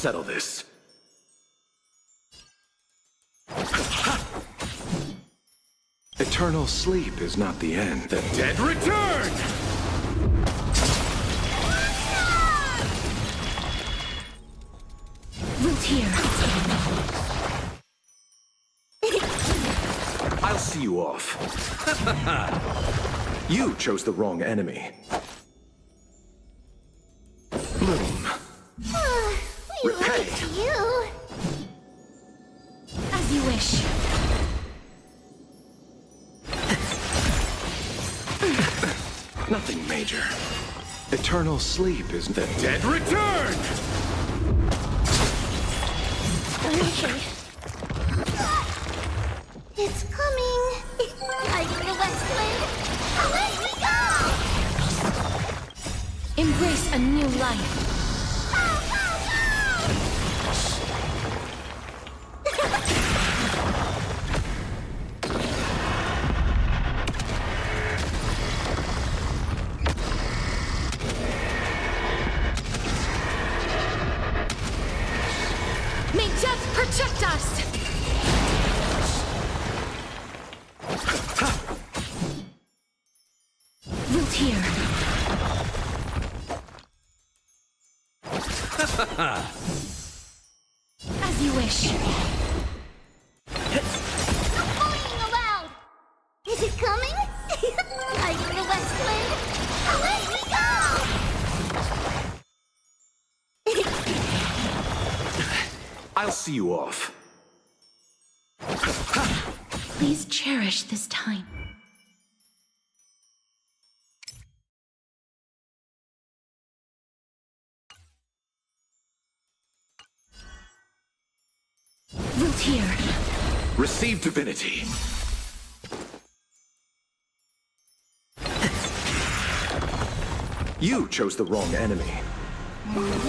settle this. Eternal sleep is not the end. The dead return! Root here. I'll see you off. You chose the wrong enemy. Bloom. We Repay. like you. As you wish. Nothing major. Eternal sleep is the dead return! Okay. It's coming. Like the West Wind. Away we go! Embrace a new life. May death protect us! Root here. As you wish. Bullying allowed! Is it coming? Like the West Wind? Away we go! I'll see you off. Please cherish this time. Root here. Receive divinity. You chose the wrong enemy. Mimi!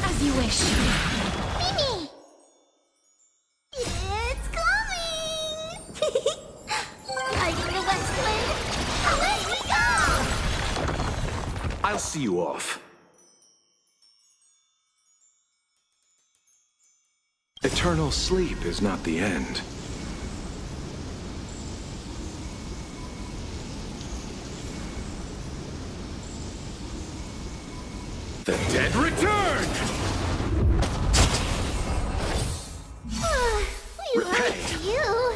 As you wish. Mimi! It's coming! Like the West Wind. Away we go! I'll see you off. Eternal sleep is not the end. The dead return! We Repay. like you.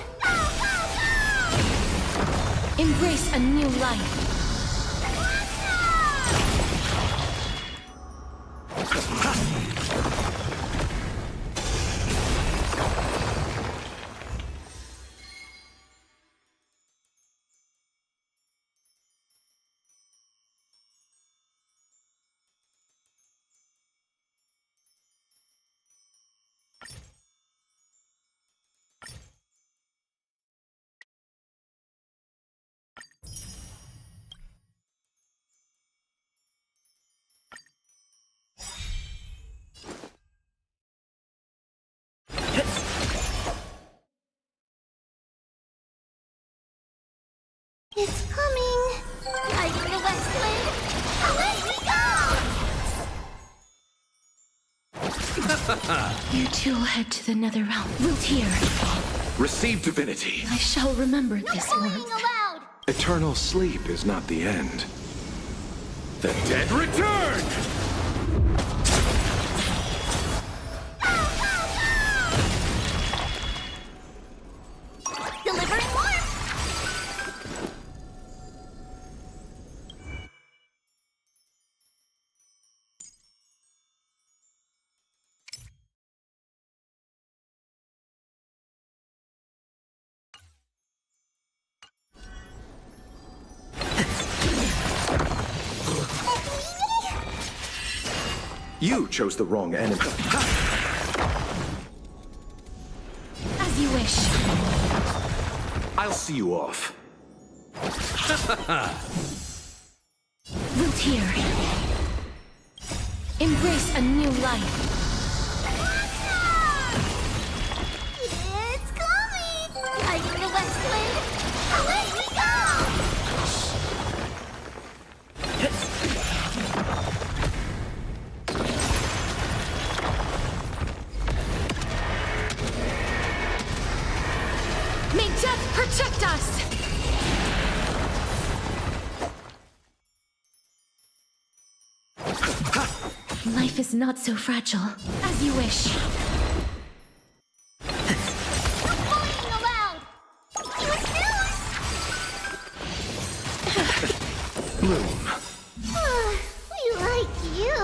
Embrace a new life. It's coming. Like the West Wind. Away we go! You two will head to the nether realm. Root here. Receive divinity. I shall remember this warmth. Allowed. Eternal sleep is not the end. The dead return! Delivering warmth. You chose the wrong enemy. As you wish. I'll see you off. Root here. Embrace a new life. It's west wind. Away we go! May death protect us! Life is not so fragile. As you wish. Bullying allowed! You snooze! Bloom. We like you.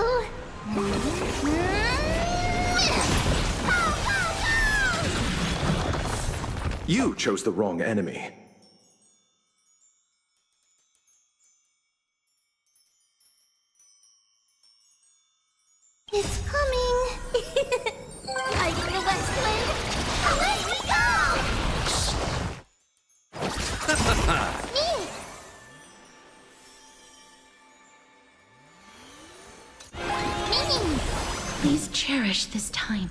You chose the wrong enemy. It's coming. Fighting the west wind. Away we go! Me! Me! Please cherish this time.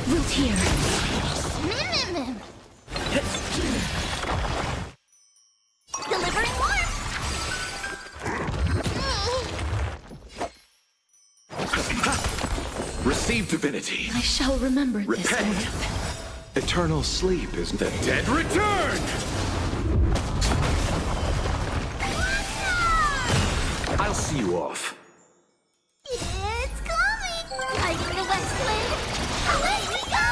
Wilt hear. Mim. Delivering warmth. Receive divinity. I shall remember this Repay. warmth. Eternal sleep is the dead return! I'll see you off. It's coming. Fighting the west wind. Away we go!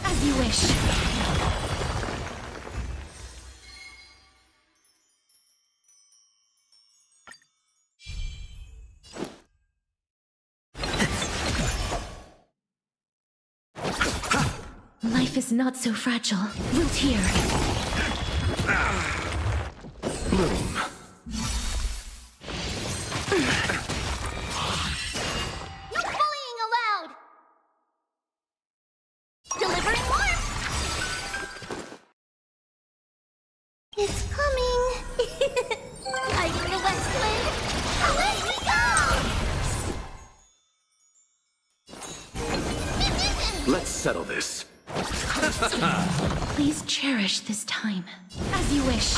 As you wish. Life is not so fragile. Wilt hear. Bloom. No bullying allowed. Delivering warmth. It's coming. Fighting the west wind. Away we go! Let's settle this. Please cherish this time. As you wish.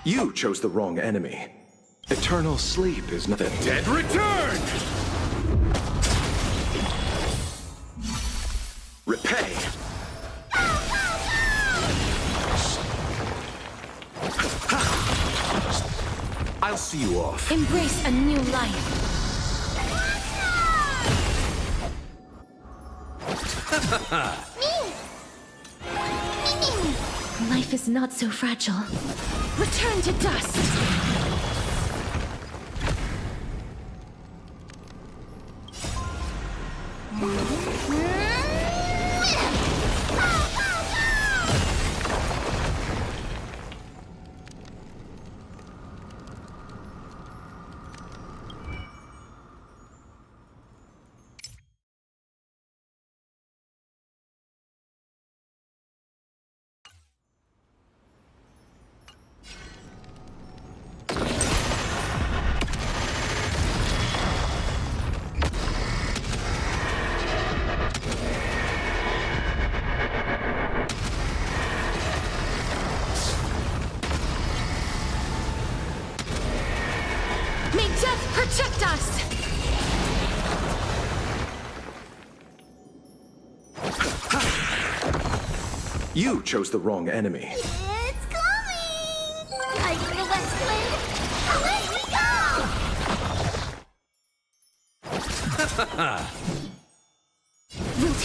You chose the wrong enemy. Eternal sleep is not the dead return! Repay. I'll see you off. Embrace a new life. Life is not so fragile. Return to dust. May death protect us! You chose the wrong enemy. It's coming! Fighting the west wind. Away we go! Wilt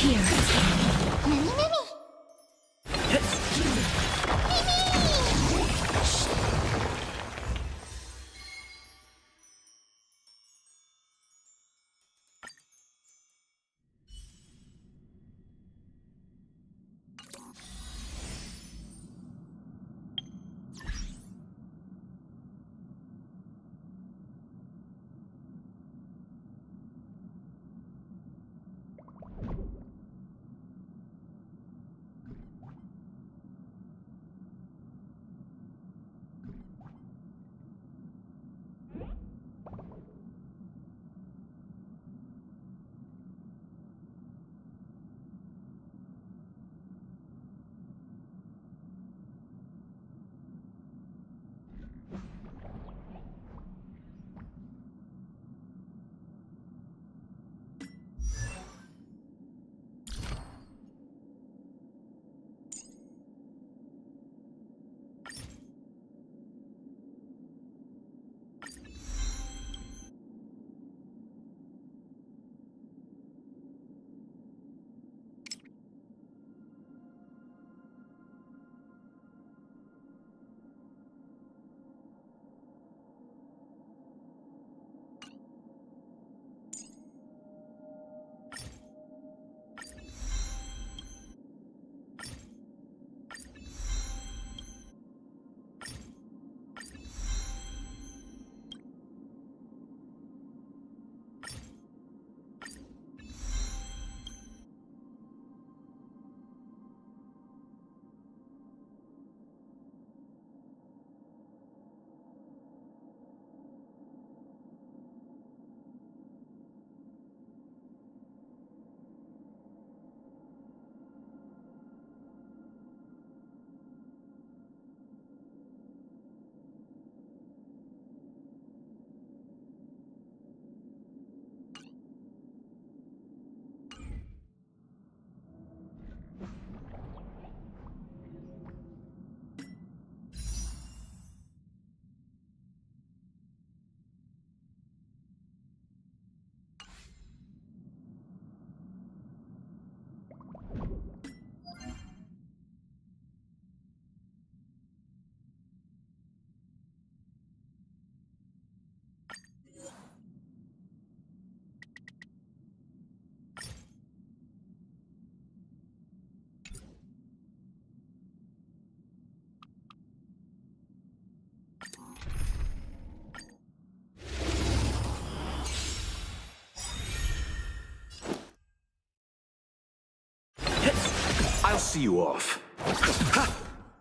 I'll see you off.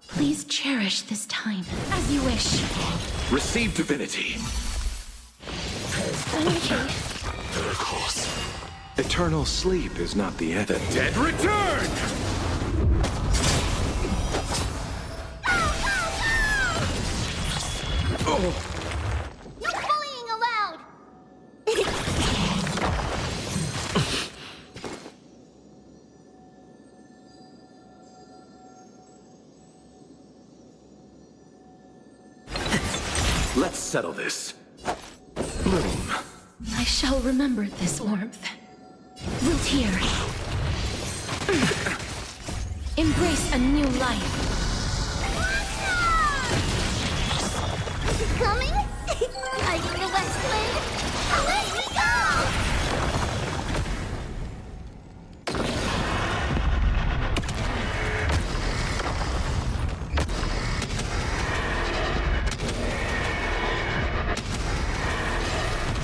Please cherish this time, as you wish. Receive divinity. Okay. Miracles. Eternal sleep is not the end. The dead return! Oh! No bullying allowed! Let's settle this. Bloom. I shall remember this warmth. Root here. Embrace a new life. Is it coming? Like the west wind? Away we go!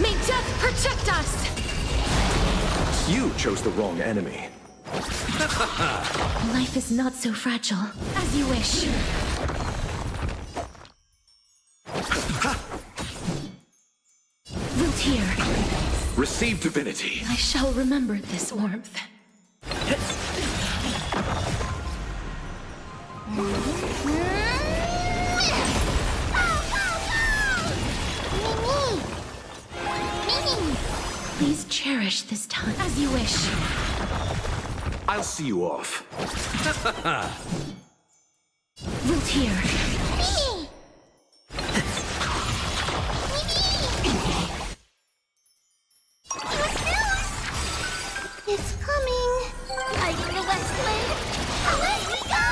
May death protect us! You chose the wrong enemy. Life is not so fragile, as you wish. Root here. Receive divinity. I shall remember this warmth. Please cherish this time, as you wish. I'll see you off. Root here. It's coming. Like the west wind. Away we go!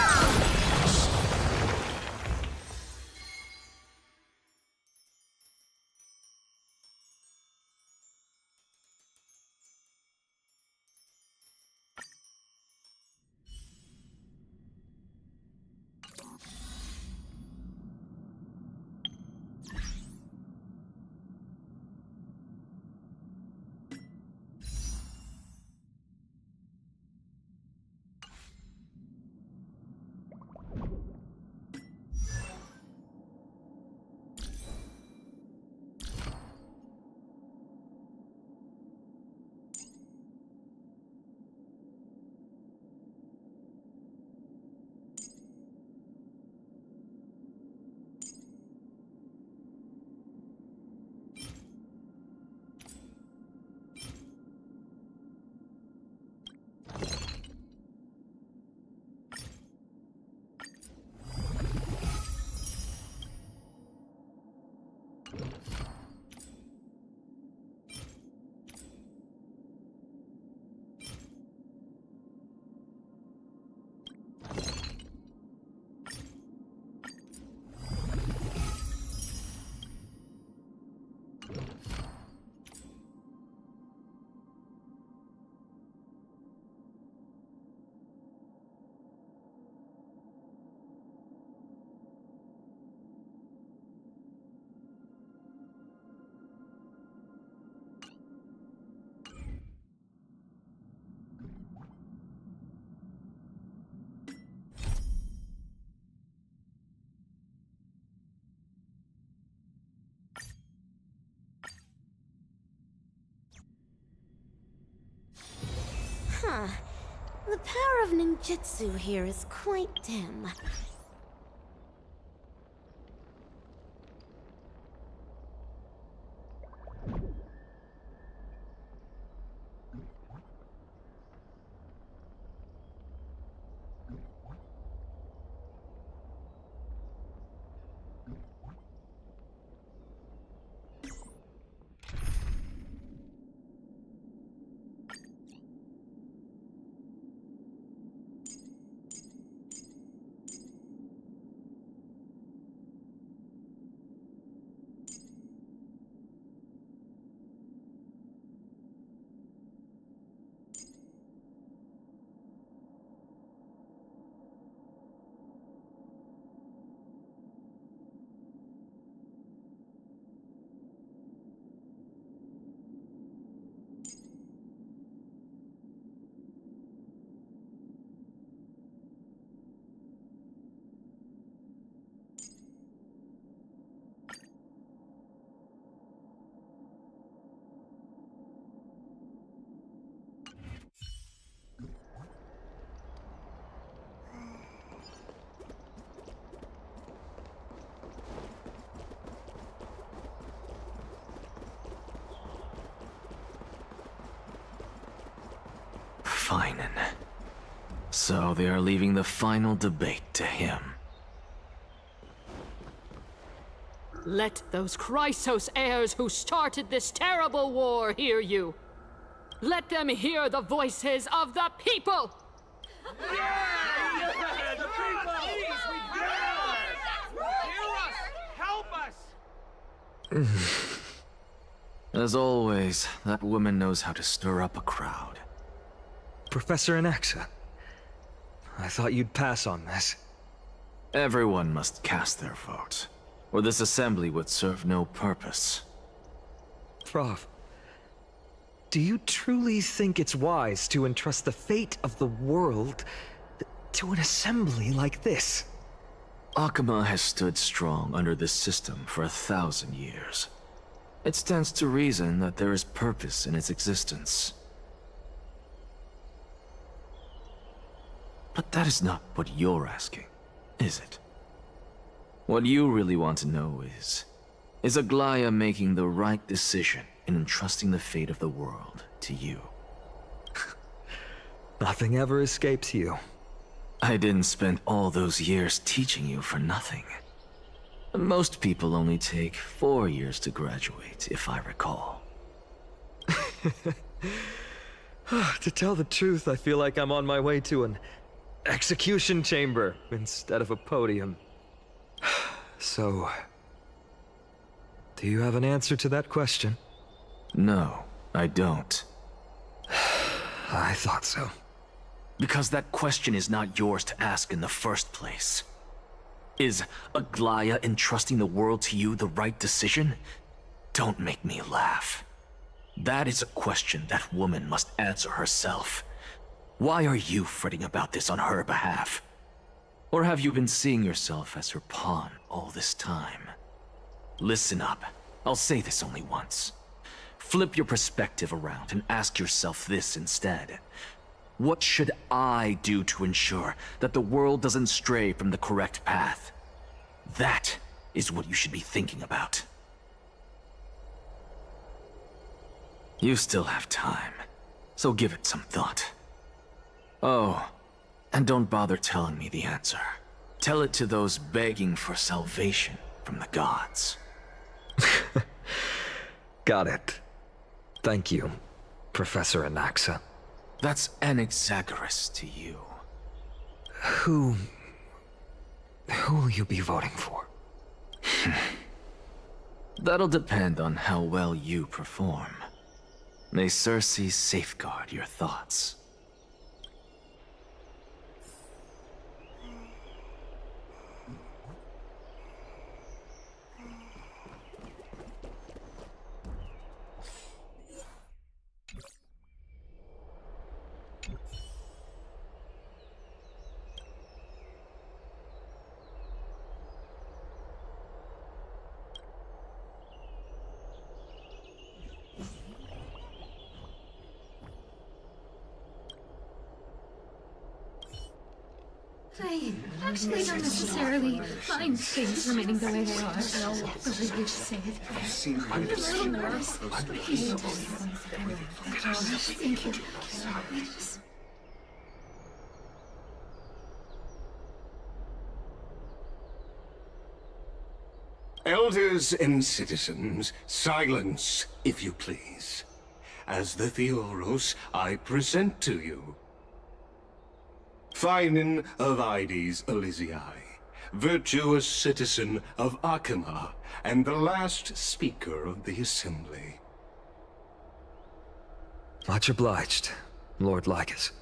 Huh. The power of ninjutsu here is quite dim. Feinen. So they are leaving the final debate to him. Let those Chrysos heirs who started this terrible war hear you. Let them hear the voices of the people! As always, that woman knows how to stir up a crowd. Professor Anaxa, I thought you'd pass on this. Everyone must cast their vote, or this assembly would serve no purpose. Prof, do you truly think it's wise to entrust the fate of the world to an assembly like this? Akama has stood strong under this system for 1,000 years. It stands to reason that there is purpose in its existence. But that is not what you're asking, is it? What you really want to know is Aglaia making the right decision in entrusting the fate of the world to you? Nothing ever escapes you. I didn't spend all those years teaching you for nothing. Most people only take 4 years to graduate, if I recall. To tell the truth, I feel like I'm on my way to an execution chamber instead of a podium. So, do you have an answer to that question? No, I don't. I thought so. Because that question is not yours to ask in the first place. Is Aglaia entrusting the world to you the right decision? Don't make me laugh. That is a question that woman must answer herself. Why are you fretting about this on her behalf? Or have you been seeing yourself as her pawn all this time? Listen up. I'll say this only once. Flip your perspective around and ask yourself this instead. What should I do to ensure that the world doesn't stray from the correct path? That is what you should be thinking about. You still have time, so give it some thought. Oh, and don't bother telling me the answer. Tell it to those begging for salvation from the gods. Got it. Thank you, Professor Anaxa. That's Anaxagoras to you. Who will you be voting for? That'll depend on how well you perform. May Circe safeguard your thoughts. I actually don't necessarily mind things remaining the way they are. The way you say it. I'm a little nervous. Thank you. Elders and citizens, silence, if you please. As the Theoros, I present to you Feinen of Ides Elysiae, virtuous citizen of Akama, and the last speaker of the assembly. Much obliged, Lord Lycus.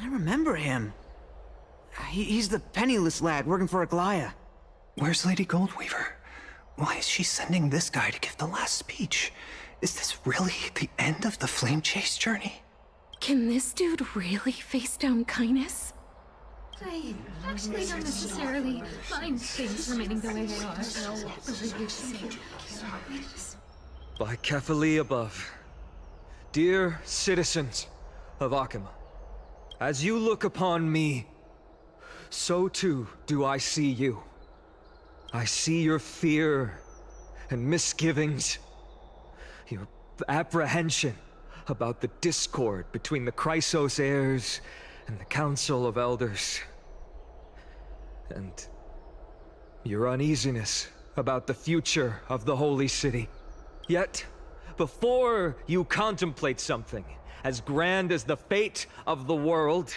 I remember him. He's the penniless lad working for Aglaia. Where's Lady Goldweaver? Why is she sending this guy to give the last speech? Is this really the end of the Flame Chase journey? Can this dude really face down kindness? I actually don't necessarily mind things remaining the way they are. The way you say it. By Kephali above, dear citizens of Akama, as you look upon me, so too do I see you. I see your fear and misgivings, your apprehension about the discord between the Chrysos heirs and the Council of Elders. And your uneasiness about the future of the Holy City. Yet, before you contemplate something as grand as the fate of the world,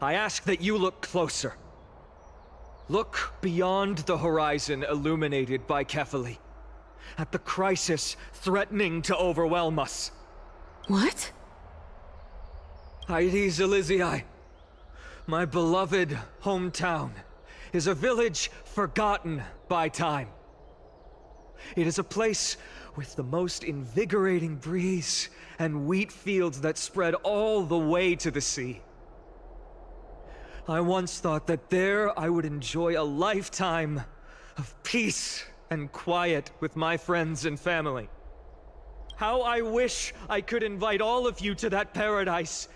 I ask that you look closer. Look beyond the horizon illuminated by Kefali, at the crisis threatening to overwhelm us. What? Hyades Elysiae, my beloved hometown, is a village forgotten by time. It is a place with the most invigorating breeze and wheat fields that spread all the way to the sea. I once thought that there I would enjoy a lifetime of peace and quiet with my friends and family. How I wish I could invite all of you to that paradise,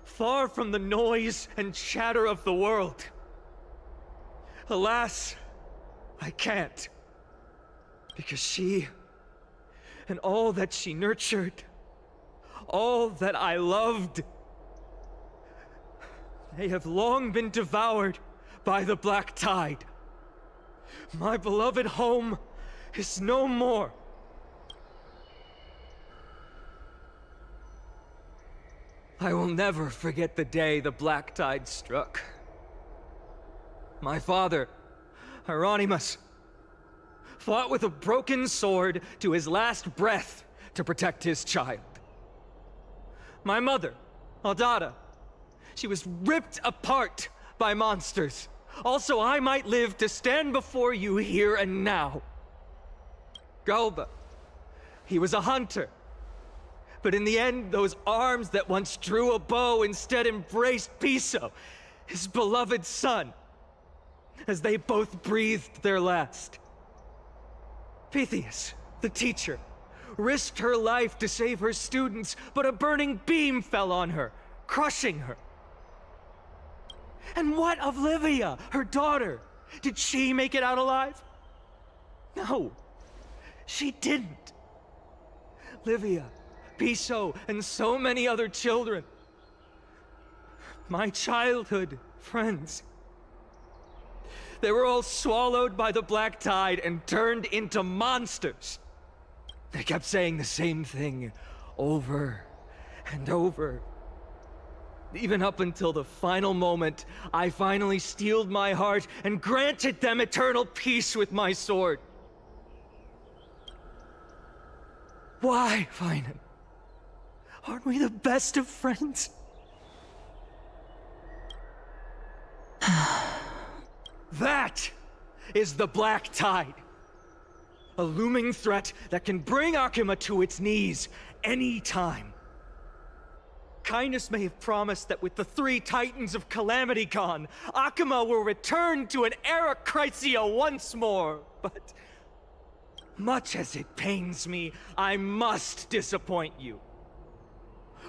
far from the noise and chatter of the world. Alas, I can't. Because she, and all that she nurtured, all that I loved, they have long been devoured by the black tide. My beloved home is no more. I will never forget the day the black tide struck. My father, Hieronymus, fought with a broken sword to his last breath to protect his child. My mother, Aldada, she was ripped apart by monsters. Also, I might live to stand before you here and now. Galba, he was a hunter. But in the end, those arms that once drew a bow instead embraced Piso, his beloved son, as they both breathed their last. Pythias, the teacher, risked her life to save her students, but a burning beam fell on her, crushing her. And what of Livia, her daughter? Did she make it out alive? No, she didn't. Livia, Piso, and so many other children. My childhood friends. They were all swallowed by the black tide and turned into monsters. They kept saying the same thing over and over. Even up until the final moment, I finally steeled my heart and granted them eternal peace with my sword. Why, Finan? Aren't we the best of friends? That is the black tide. A looming threat that can bring Akima to its knees any time. Kindness may have promised that with the 3 Titans of Calamity gone, Akima will return to an era Chrysia once more, but much as it pains me, I must disappoint you.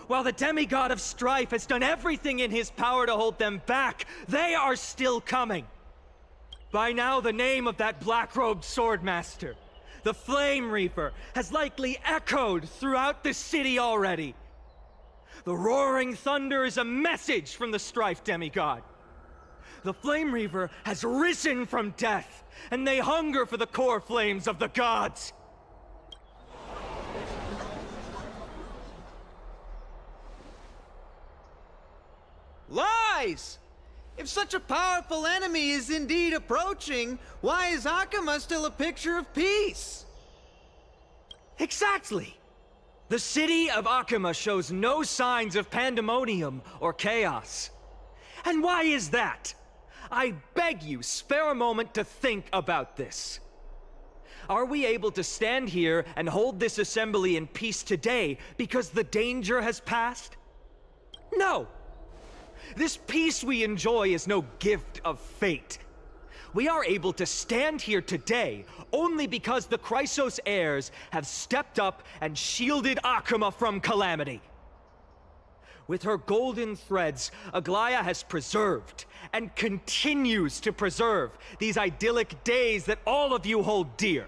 While the demigod of strife has done everything in his power to hold them back, they are still coming. By now, the name of that black-robed swordmaster, the Flame Reaper, has likely echoed throughout the city already. The roaring thunder is a message from the strife demigod. The Flame Reaper has risen from death, and they hunger for the core flames of the gods. Lies! If such a powerful enemy is indeed approaching, why is Akima still a picture of peace? Exactly! The city of Akima shows no signs of pandemonium or chaos. And why is that? I beg you, spare a moment to think about this. Are we able to stand here and hold this assembly in peace today because the danger has passed? No! This peace we enjoy is no gift of fate. We are able to stand here today only because the Chrysos heirs have stepped up and shielded Akima from calamity. With her golden threads, Aglaya has preserved and continues to preserve these idyllic days that all of you hold dear.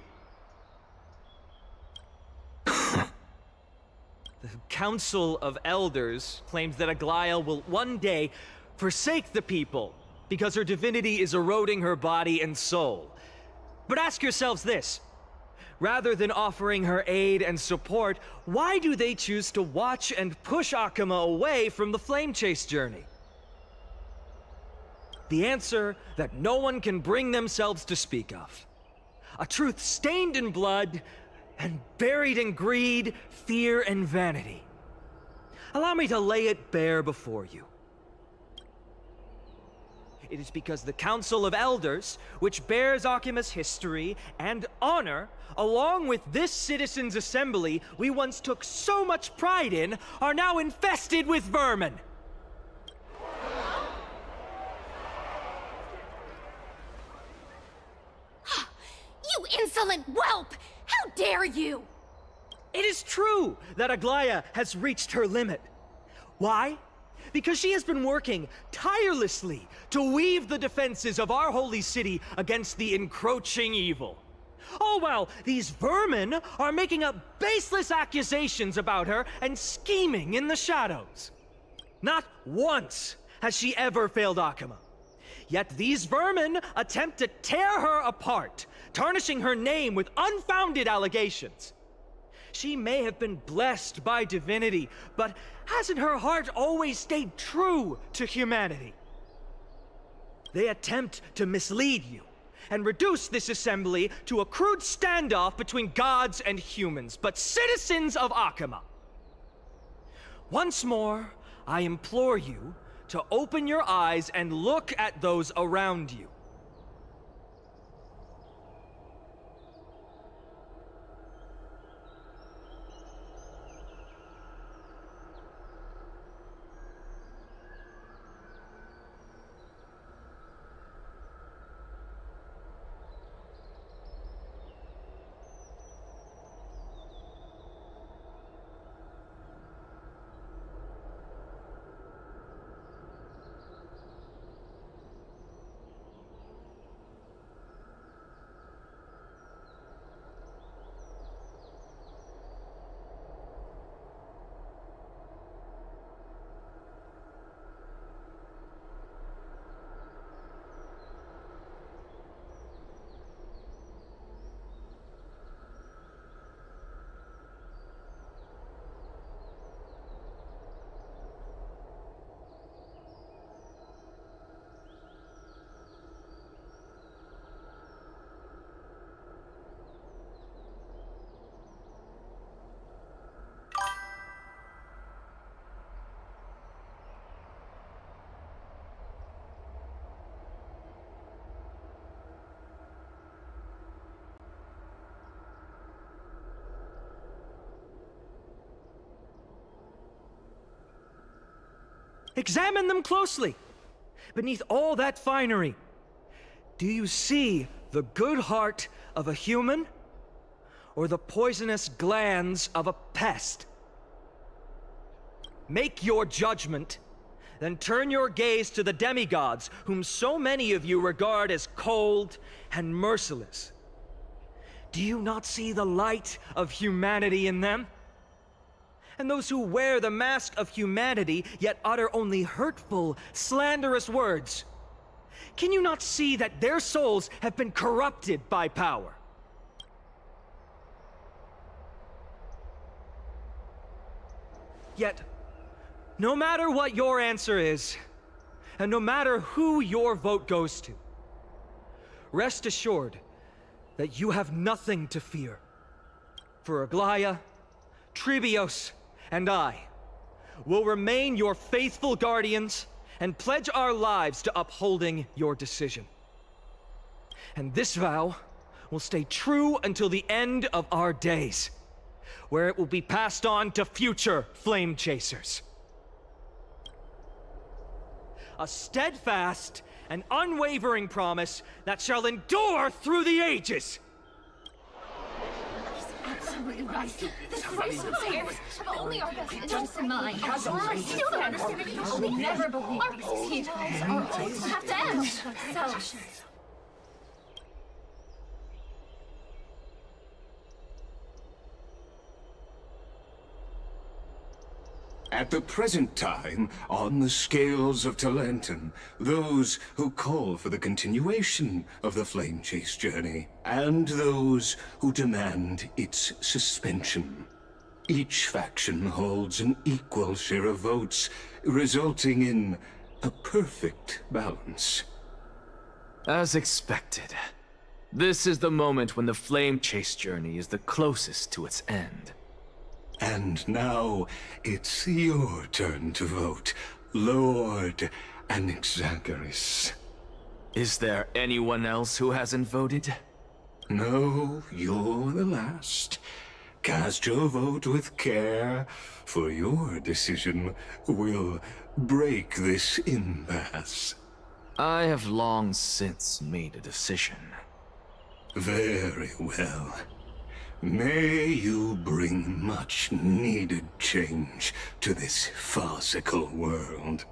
The Council of Elders claims that Aglaya will one day forsake the people because her divinity is eroding her body and soul. But ask yourselves this. Rather than offering her aid and support, why do they choose to watch and push Akuma away from the Flame Chase journey? The answer that no one can bring themselves to speak of. A truth stained in blood and buried in greed, fear, and vanity. Allow me to lay it bare before you. It is because the Council of Elders, which bears Akima's history and honor, along with this citizens' assembly we once took so much pride in, are now infested with vermin. You insolent whelp! How dare you! It is true that Aglaya has reached her limit. Why? Because she has been working tirelessly to weave the defenses of our holy city against the encroaching evil. All while these vermin are making up baseless accusations about her and scheming in the shadows. Not once has she ever failed Akuma. Yet these vermin attempt to tear her apart, tarnishing her name with unfounded allegations. She may have been blessed by divinity, but hasn't her heart always stayed true to humanity? They attempt to mislead you and reduce this assembly to a crude standoff between gods and humans, but citizens of Akuma. Once more, I implore you to open your eyes and look at those around you. Examine them closely. Beneath all that finery, do you see the good heart of a human or the poisonous glands of a pest? Make your judgment, then turn your gaze to the demigods whom so many of you regard as cold and merciless. Do you not see the light of humanity in them? And those who wear the mask of humanity yet utter only hurtful, slanderous words. Can you not see that their souls have been corrupted by power? Yet, no matter what your answer is, and no matter who your vote goes to, rest assured that you have nothing to fear. For Aglaya, Tribios, and I will remain your faithful guardians and pledge our lives to upholding your decision. And this vow will stay true until the end of our days, where it will be passed on to future flame chasers. A steadfast and unwavering promise that shall endure through the ages. Absolutely right. This race of players have only our best interests in mind. I still don't understand it. You will never believe our petals are always have to end. So, At the present time, on the scales of Talentum, those who call for the continuation of the Flame Chase journey, and those who demand its suspension. Each faction holds an equal share of votes, resulting in a perfect balance. As expected, this is the moment when the Flame Chase journey is the closest to its end. And now, it's your turn to vote, Lord Anaxagoras. Is there anyone else who hasn't voted? No, you're the last. Cast your vote with care, for your decision will break this impasse. I have long since made a decision. Very well. May you bring much needed change to this farcical world.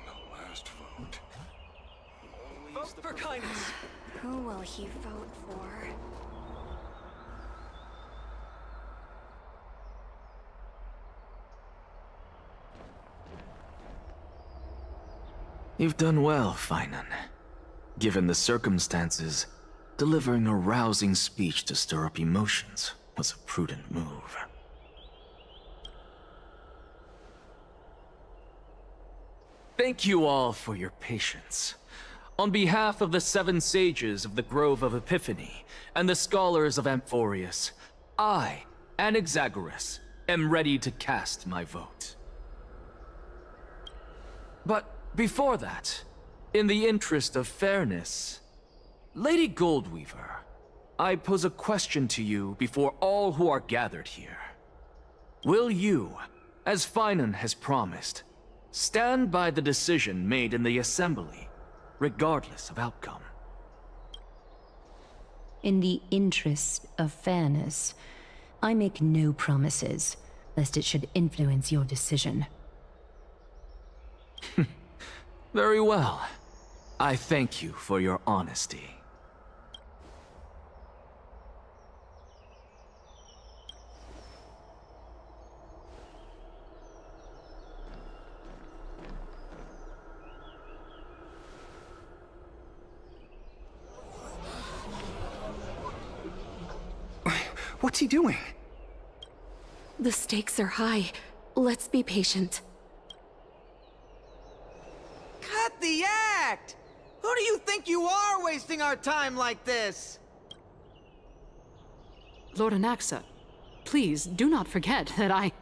The last vote. Vote for kindness. Who will he vote for? You've done well, Finan. Given the circumstances, delivering a rousing speech to stir up emotions was a prudent move. Thank you all for your patience. On behalf of the 7 sages of the Grove of Epiphany and the scholars of Amphorius, I, Anaxagoras, am ready to cast my vote. But before that, in the interest of fairness, Lady Goldweaver, I pose a question to you before all who are gathered here. Will you, as Finan has promised, stand by the decision made in the Assembly, regardless of outcome? In the interest of fairness, I make no promises, lest it should influence your decision. Very well. I thank you for your honesty. What's he doing? The stakes are high. Let's be patient. Cut the act! Who do you think you are wasting our time like this? Lord Anaxa, please do not forget that I...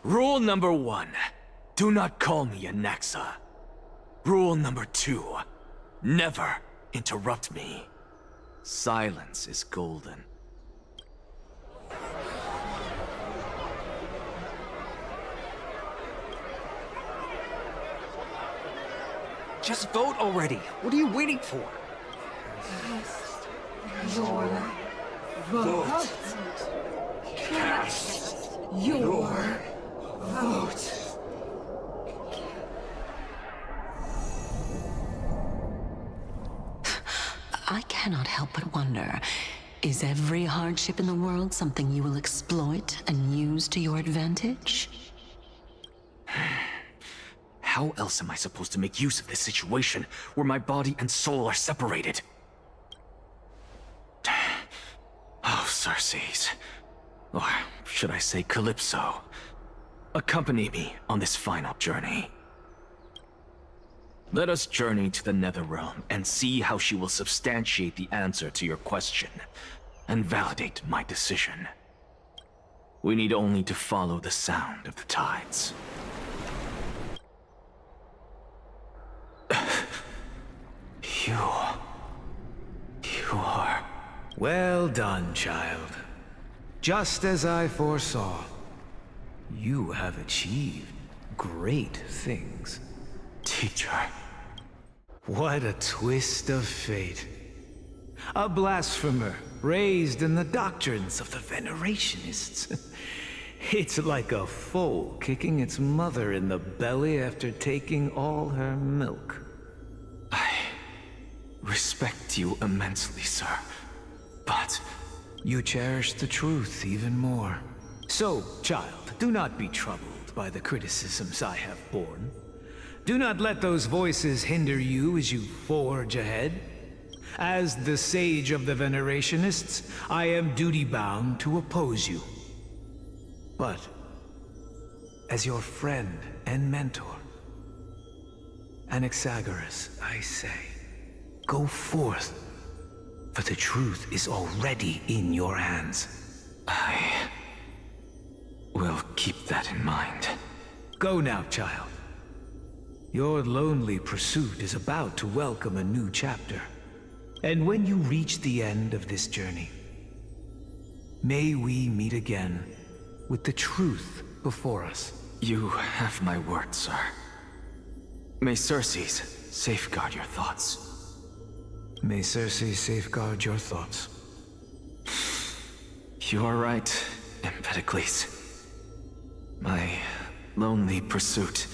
Rule number 1, do not call me Anaxa. Rule number 2, never interrupt me. Silence is golden. Just vote already. What are you waiting for? Your vote. Cast your vote. I cannot help but wonder, is every hardship in the world something you will exploit and use to your advantage? How else am I supposed to make use of this situation where my body and soul are separated? Oh, Circes. Or should I say Calypso? Accompany me on this final journey. Let us journey to the Netherrealm and see how she will substantiate the answer to your question and validate my decision. We need only to follow the sound of the tides. You are... Well done, child. Just as I foresaw, you have achieved great things. Teacher. What a twist of fate. A blasphemer raised in the doctrines of the Venerationists. It's like a foal kicking its mother in the belly after taking all her milk. I respect you immensely, sir. But you cherish the truth even more. So, child, do not be troubled by the criticisms I have borne. Do not let those voices hinder you as you forge ahead. As the sage of the Venerationists, I am duty-bound to oppose you. But, as your friend and mentor, Anaxagoras, I say, go forth, for the truth is already in your hands. I will keep that in mind. Go now, child. Your lonely pursuit is about to welcome a new chapter. And when you reach the end of this journey, may we meet again with the truth before us. You have my word, sir. May Circes safeguard your thoughts. May Circe safeguard your thoughts. You are right, Empedocles. My lonely pursuit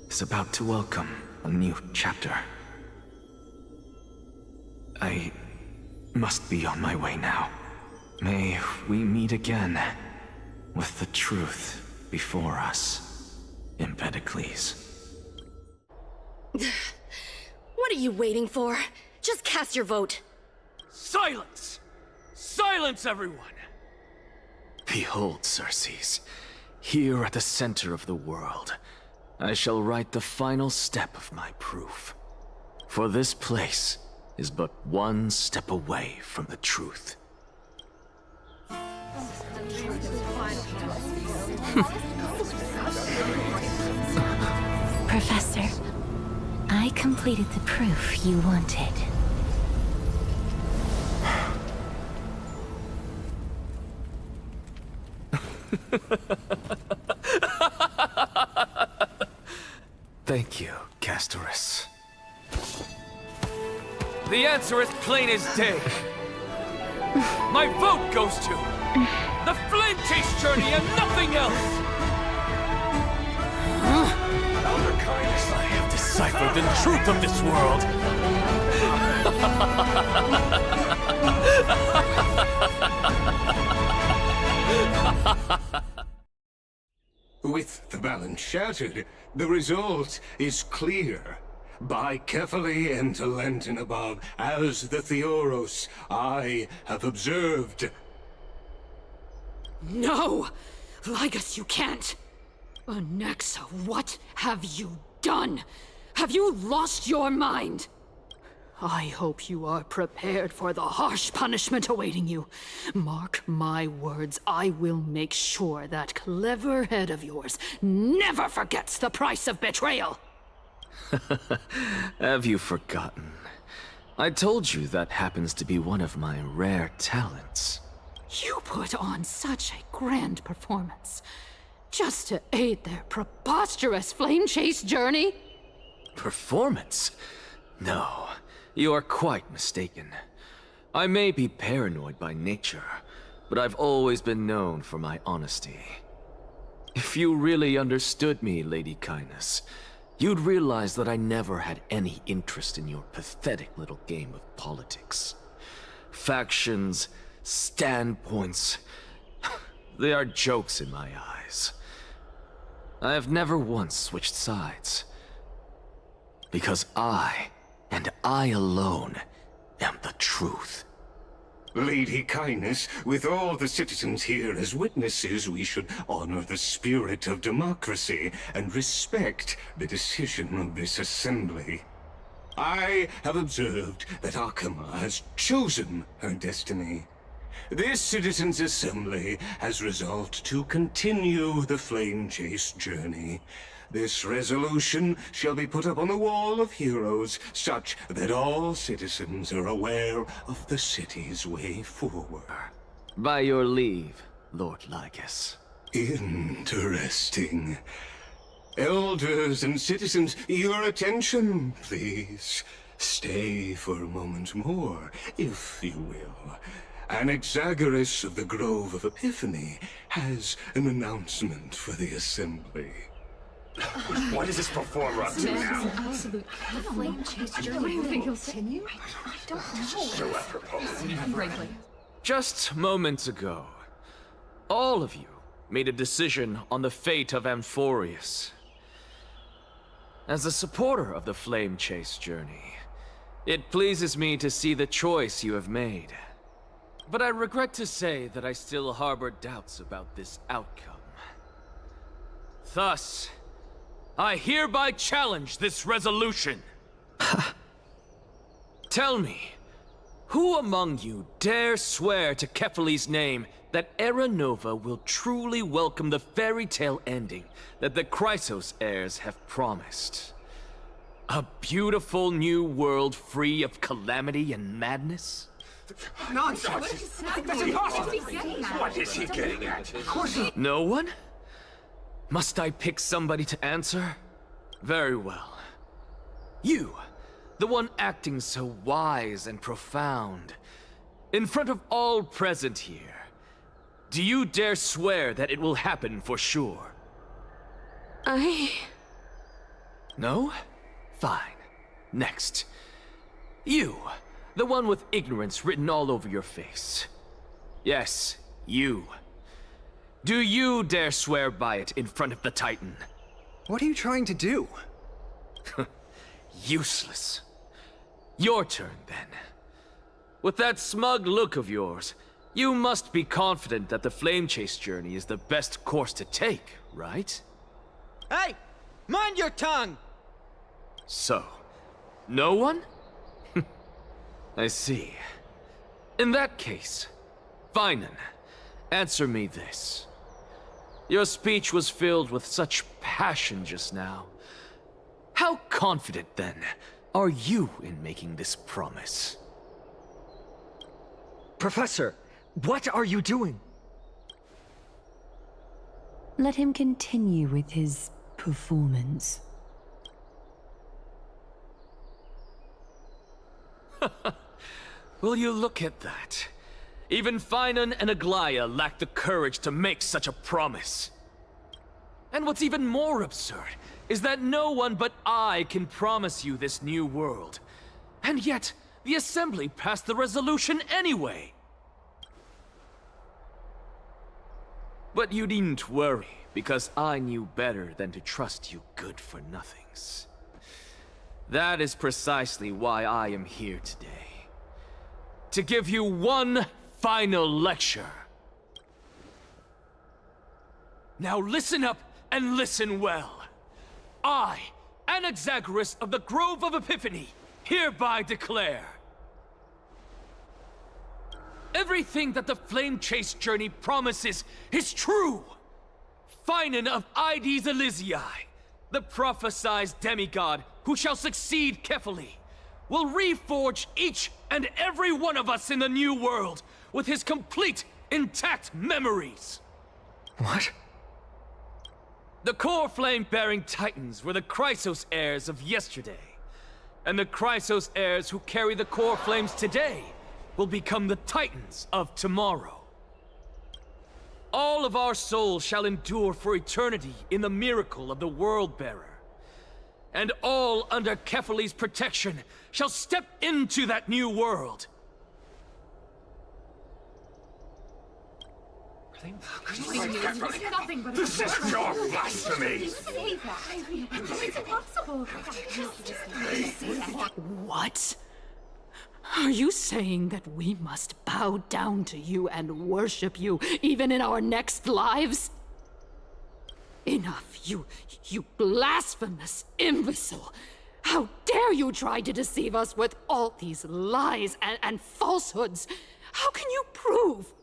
is about to welcome a new chapter. I must be on my way now. May we meet again with the truth before us, Empedocles. What are you waiting for? Just cast your vote. Silence! Silence, everyone! Behold, Circes, here at the center of the world, I shall write the final step of my proof. For this place is but one step away from the truth. Professor, I completed the proof you wanted. Thank you, Castorus. The answer is plain as day. My vote goes to the Flame Chase journey and nothing else! I have deciphered the truth of this world! With the balance shattered, the result is clear. By Kephae and Talentin above, as the Theoros, I have observed. No! Ligus, you can't! Anaxa, what have you done? Have you lost your mind? I hope you are prepared for the harsh punishment awaiting you. Mark my words, I will make sure that clever head of yours never forgets the price of betrayal! Have you forgotten? I told you that happens to be one of my rare talents. You put on such a grand performance, just to aid their preposterous flame chase journey? Performance? No, you are quite mistaken. I may be paranoid by nature, but I've always been known for my honesty. If you really understood me, Lady Kindness, you'd realize that I never had any interest in your pathetic little game of politics. Factions, standpoints, they are jokes in my eyes. I have never once switched sides. Because I, and I alone, am the truth. Lady Kindness, with all the citizens here as witnesses, we should honor the spirit of democracy and respect the decision of this assembly. I have observed that Akama has chosen her destiny. This citizens' assembly has resolved to continue the flame chase journey. This resolution shall be put up on the Wall of Heroes, such that all citizens are aware of the city's way forward. By your leave, Lord Ligus. Interesting. Elders and citizens, your attention, please. Stay for a moment more, if you will. Anaxagoras of the Grove of Epiphany has an announcement for the assembly. What is this performer up to now? Absolute flame chase journey will continue? I don't know. So apropos. Frankly. Just moments ago, all of you made a decision on the fate of Amphorius. As a supporter of the Flame Chase journey, it pleases me to see the choice you have made. But I regret to say that I still harbor doubts about this outcome. Thus, I hereby challenge this resolution. Tell me, who among you dare swear to Kefali's name that Era Nova will truly welcome the fairy tale ending that the Chrysos heirs have promised? A beautiful new world free of calamity and madness? Nonsense! That's impossible! What is he getting at? Of course he... No one? Must I pick somebody to answer? Very well. You, the one acting so wise and profound, in front of all present here, do you dare swear that it will happen for sure? No? Fine. Next. You, the one with ignorance written all over your face. Yes, you. Do you dare swear by it in front of the Titan? What are you trying to do? Useless. Your turn, then. With that smug look of yours, you must be confident that the Flame Chase journey is the best course to take, right? Hey! Mind your tongue! So, no one? I see. In that case, Finan, answer me this. Your speech was filled with such passion just now. How confident, then, are you in making this promise? Professor, what are you doing? Let him continue with his performance. Will you look at that? Even Finan and Aglaya lack the courage to make such a promise. And what's even more absurd is that no one but I can promise you this new world. And yet, the Assembly passed the resolution anyway. But you needn't worry, because I knew better than to trust you good-for-nothings. That is precisely why I am here today. To give you one final lecture. Now listen up and listen well. I, Anaxagoras of the Grove of Epiphany, hereby declare everything that the Flame Chase journey promises is true. Finan of Ides Elysiae, the prophesized demigod who shall succeed Kefali, will reforge each and every one of us in the new world with his complete, intact memories. What? The core flame-bearing titans were the Chrysos heirs of yesterday, and the Chrysos heirs who carry the core flames today will become the titans of tomorrow. All of our souls shall endure for eternity in the miracle of the World-Bearer. And all under Kefali's protection shall step into that new world. This is pure blasphemy! It's impossible. What? Are you saying that we must bow down to you and worship you, even in our next lives? Enough, you blasphemous imbecile! How dare you try to deceive us with all these lies and falsehoods? How can you prove?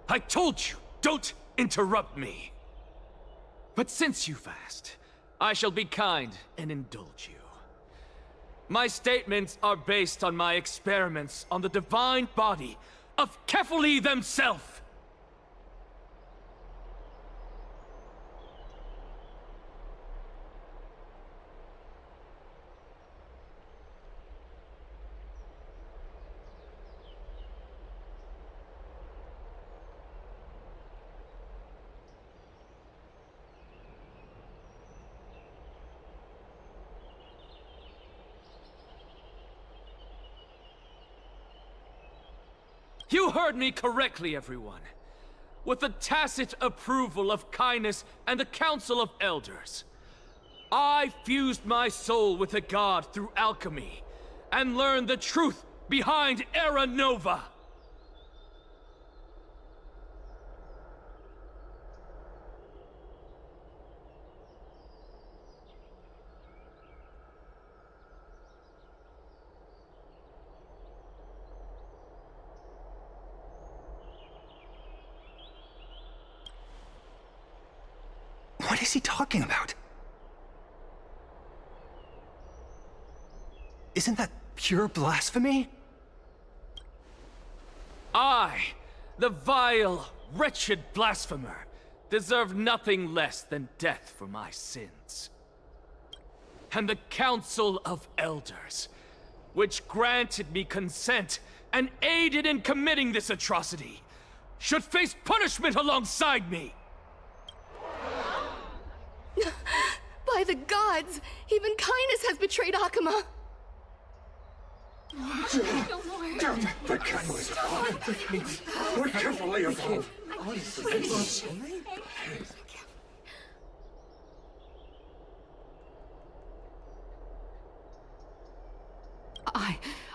I told you, don't interrupt me. But since you've asked, I shall be kind and indulge you. My statements are based on my experiments on the divine body of Kefali themselves. You heard me correctly, everyone. With the tacit approval of Kindness and the Council of Elders, I fused my soul with the god through alchemy, and learned the truth behind Era Nova. What is he talking about? Isn't that pure blasphemy? I, the vile, wretched blasphemer, deserve nothing less than death for my sins. And the Council of Elders, which granted me consent and aided in committing this atrocity, should face punishment alongside me. By the gods, even Kindness has betrayed Akuma. The kindness of God. We're carefully above.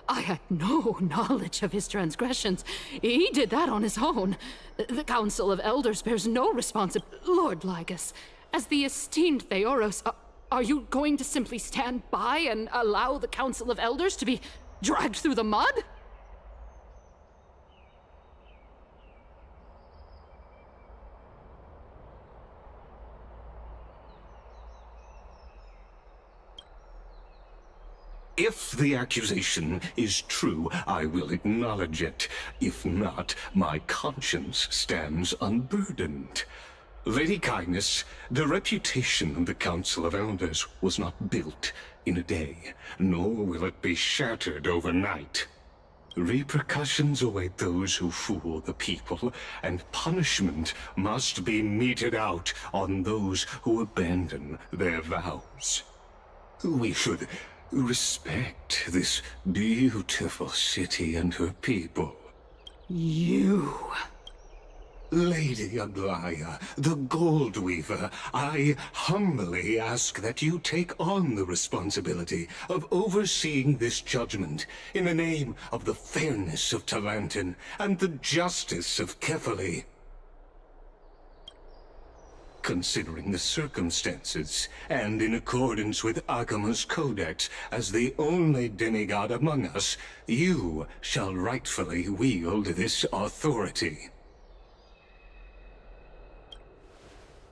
I had no knowledge of his transgressions. He did that on his own. The Council of Elders bears no responsibility. Lord Lygus, as the esteemed Theoros, are you going to simply stand by and allow the Council of Elders to be dragged through the mud? If the accusation is true, I will acknowledge it. If not, my conscience stands unburdened. Lady Kindness, the reputation of the Council of Elders was not built in a day, nor will it be shattered overnight. Repercussions await those who fool the people, and punishment must be meted out on those who abandon their vows. We should respect this beautiful city and her people. You... Lady Aglaya, the Gold Weaver, I humbly ask that you take on the responsibility of overseeing this judgment in the name of the fairness of Talantin and the justice of Kefali. Considering the circumstances, and in accordance with Akuma's codex as the only demigod among us, you shall rightfully wield this authority.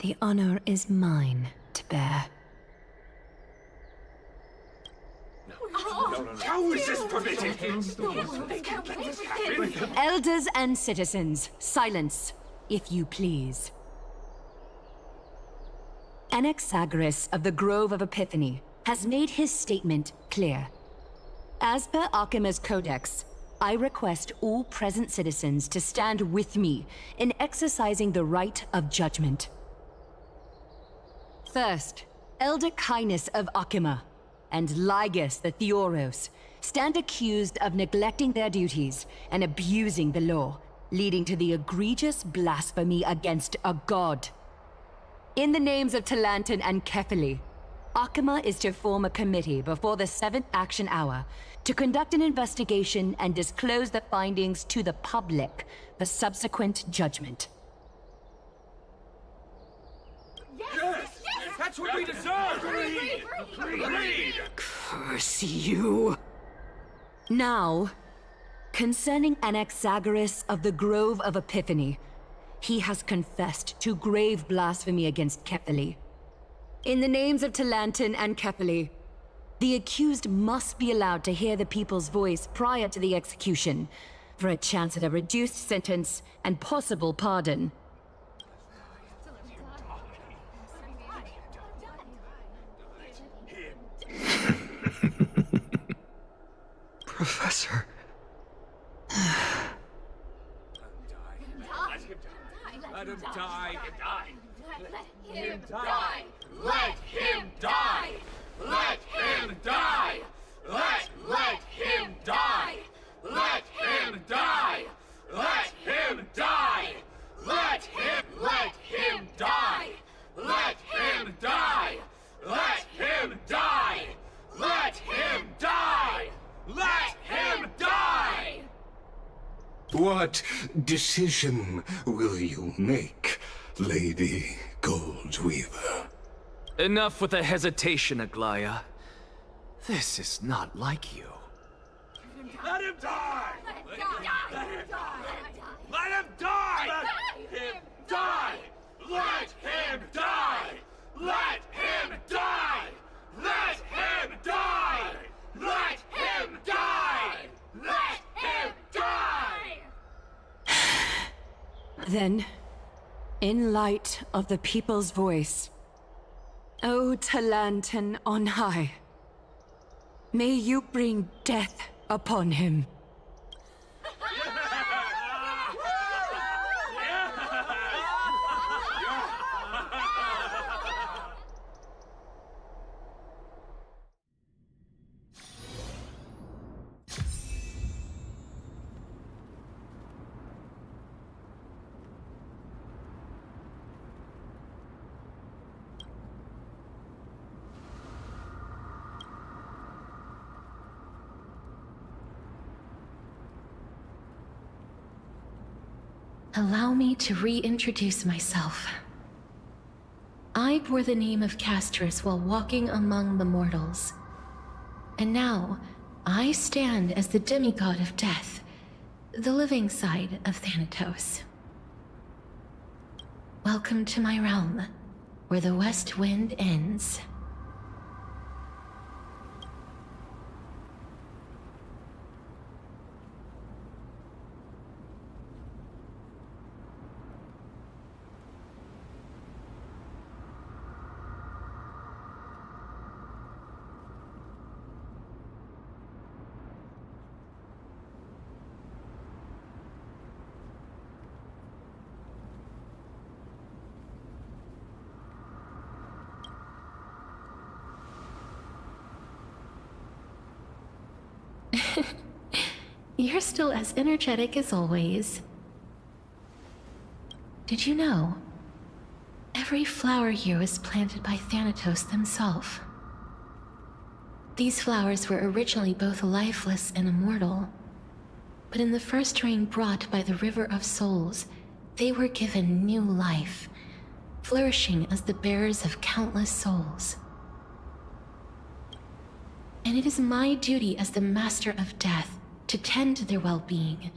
The honor is mine to bear. How is this permitted? Elders and citizens, silence, if you please. Anaxagoras of the Grove of Epiphany has made his statement clear. As per Akuma's codex, I request all present citizens to stand with me in exercising the right of judgment. First, Elder Kindness of Akuma and Lygus the Theoros stand accused of neglecting their duties and abusing the law, leading to the egregious blasphemy against a god. In the names of Talantin and Kefali, Akuma is to form a committee before the 7th action hour to conduct an investigation and disclose the findings to the public for subsequent judgment. Yes! That's what we deserve! Agreed! Curse you! Now, concerning Anaxagoras of the Grove of Epiphany, he has confessed to grave blasphemy against Kefali. In the names of Talantin and Kefali, the accused must be allowed to hear the people's voice prior to the execution, for a chance at a reduced sentence and possible pardon. Professor. Let him die. Let him die. Let him die. Let him die. Let him die. Let him die. Let What decision will you make, Lady Goldweaver? Enough with the hesitation, Aglaya. This is not like you. Let him die! Let him die! Let him die! Let him die! Let him die! Let him die! Let him die! Let him die! Let him die! Then, in light of the people's voice, O Talantan on high, may you bring death upon him. Allow me to reintroduce myself. I bore the name of Castrus while walking among the mortals. And now, I stand as the demigod of death, the living side of Thanatos. Welcome to my realm, where the west wind ends. You're still as energetic as always. Did you know? Every flower here was planted by Thanatos themselves. These flowers were originally both lifeless and immortal, but in the first rain brought by the River of Souls, they were given new life, flourishing as the bearers of countless souls. And it is my duty as the Master of Death to tend to their well-being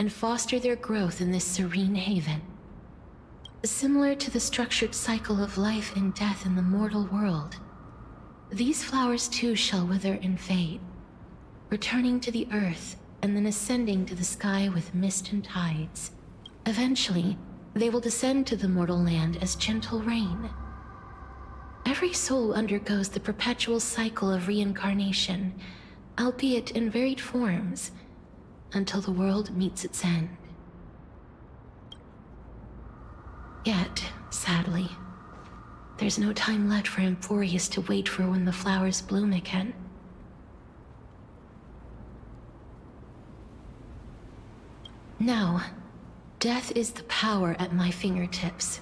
and foster their growth in this serene haven. Similar to the structured cycle of life and death in the mortal world, these flowers too shall wither and fade, returning to the earth and then ascending to the sky with mist and tides. Eventually, they will descend to the mortal land as gentle rain. Every soul undergoes the perpetual cycle of reincarnation, albeit in varied forms, until the world meets its end. Yet, sadly, there's no time left for Emphorius to wait for when the flowers bloom again. Now, death is the power at my fingertips.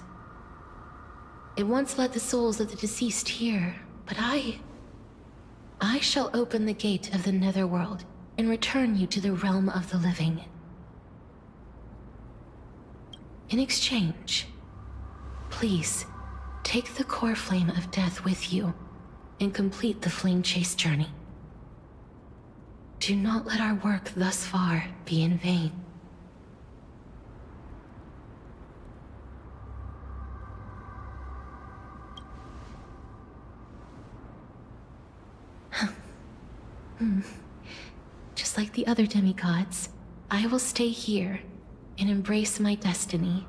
It once led the souls of the deceased here, but I shall open the gate of the netherworld and return you to the realm of the living. In exchange, please take the core flame of death with you and complete the flame chase journey. Do not let our work thus far be in vain. Just like the other demigods, I will stay here and embrace my destiny.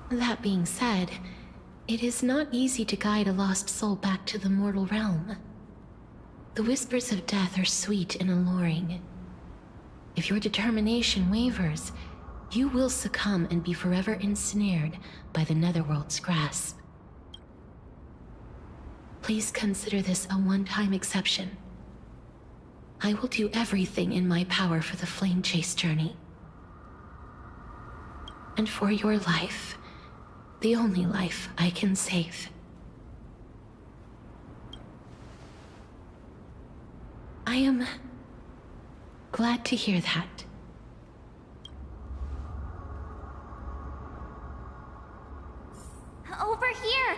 That being said, it is not easy to guide a lost soul back to the mortal realm. The whispers of death are sweet and alluring. If your determination wavers, you will succumb and be forever ensnared by the netherworld's grasp. Please consider this a one-time exception. I will do everything in my power for the flame chase journey. And for your life, the only life I can save. Glad to hear that. Over here!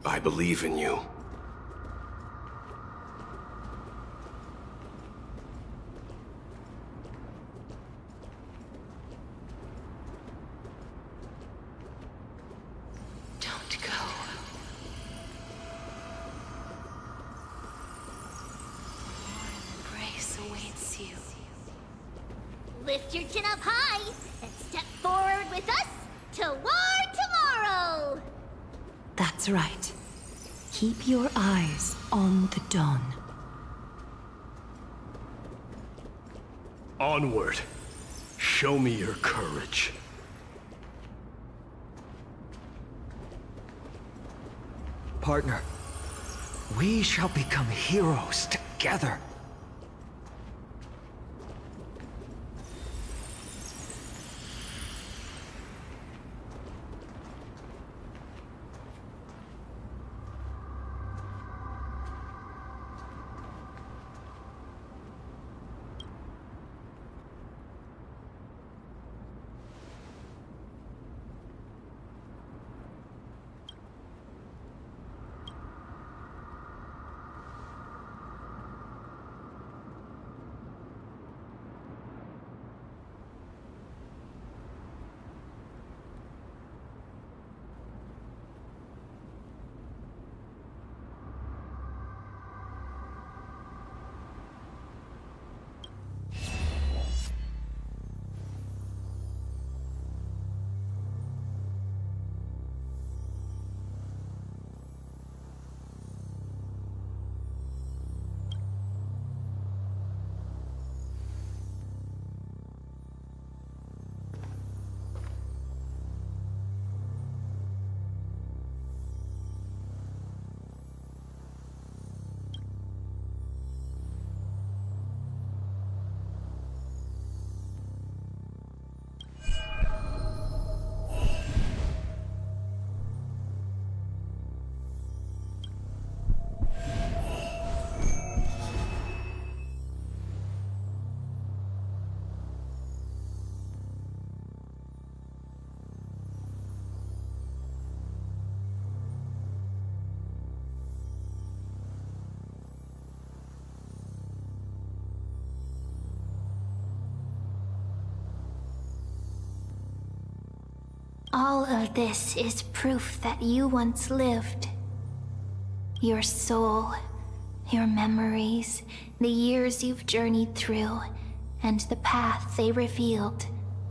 I believe in you. Don't go. Embrace awaits you. Lift your chin up high and step forward with us toward tomorrow! That's right. Keep your eyes on the dawn. Onward. Show me your courage. Partner, we shall become heroes together. All of this is proof that you once lived. Your soul, your memories, the years you've journeyed through, and the path they revealed,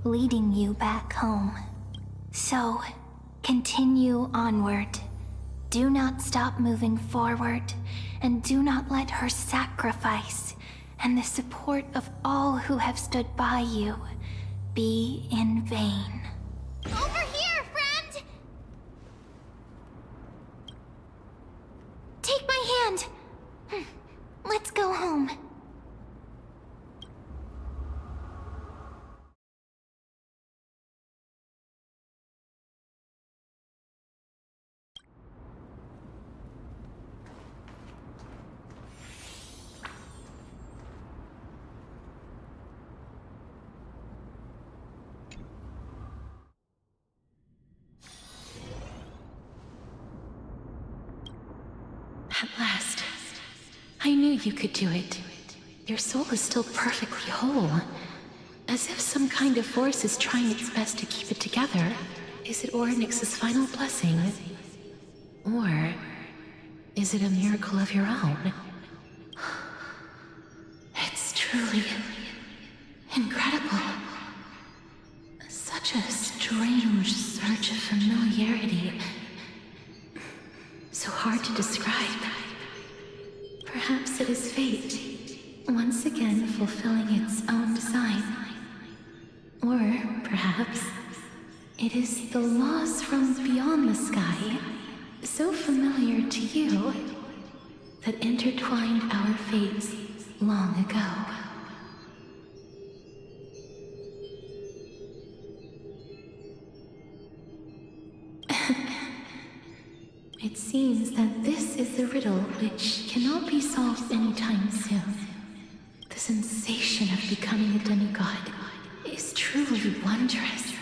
leading you back home. So, continue onward. Do not stop moving forward, and do not let her sacrifice and the support of all who have stood by you be in vain. Over here, friend! Take my hand. Let's go home. At last. I knew you could do it. Your soul is still perfectly whole. As if some kind of force is trying its best to keep it together. Is it Orynyx's final blessing? Or is it a miracle of your own? It's truly incredible. Such a strange surge of familiarity. So hard to describe. Perhaps it is fate, once again fulfilling its own design. Or perhaps it is the laws from beyond the sky, so familiar to you, that intertwined our fates long ago. It seems that this is the riddle which cannot be solved anytime soon. The sensation of becoming a demigod is truly wondrous.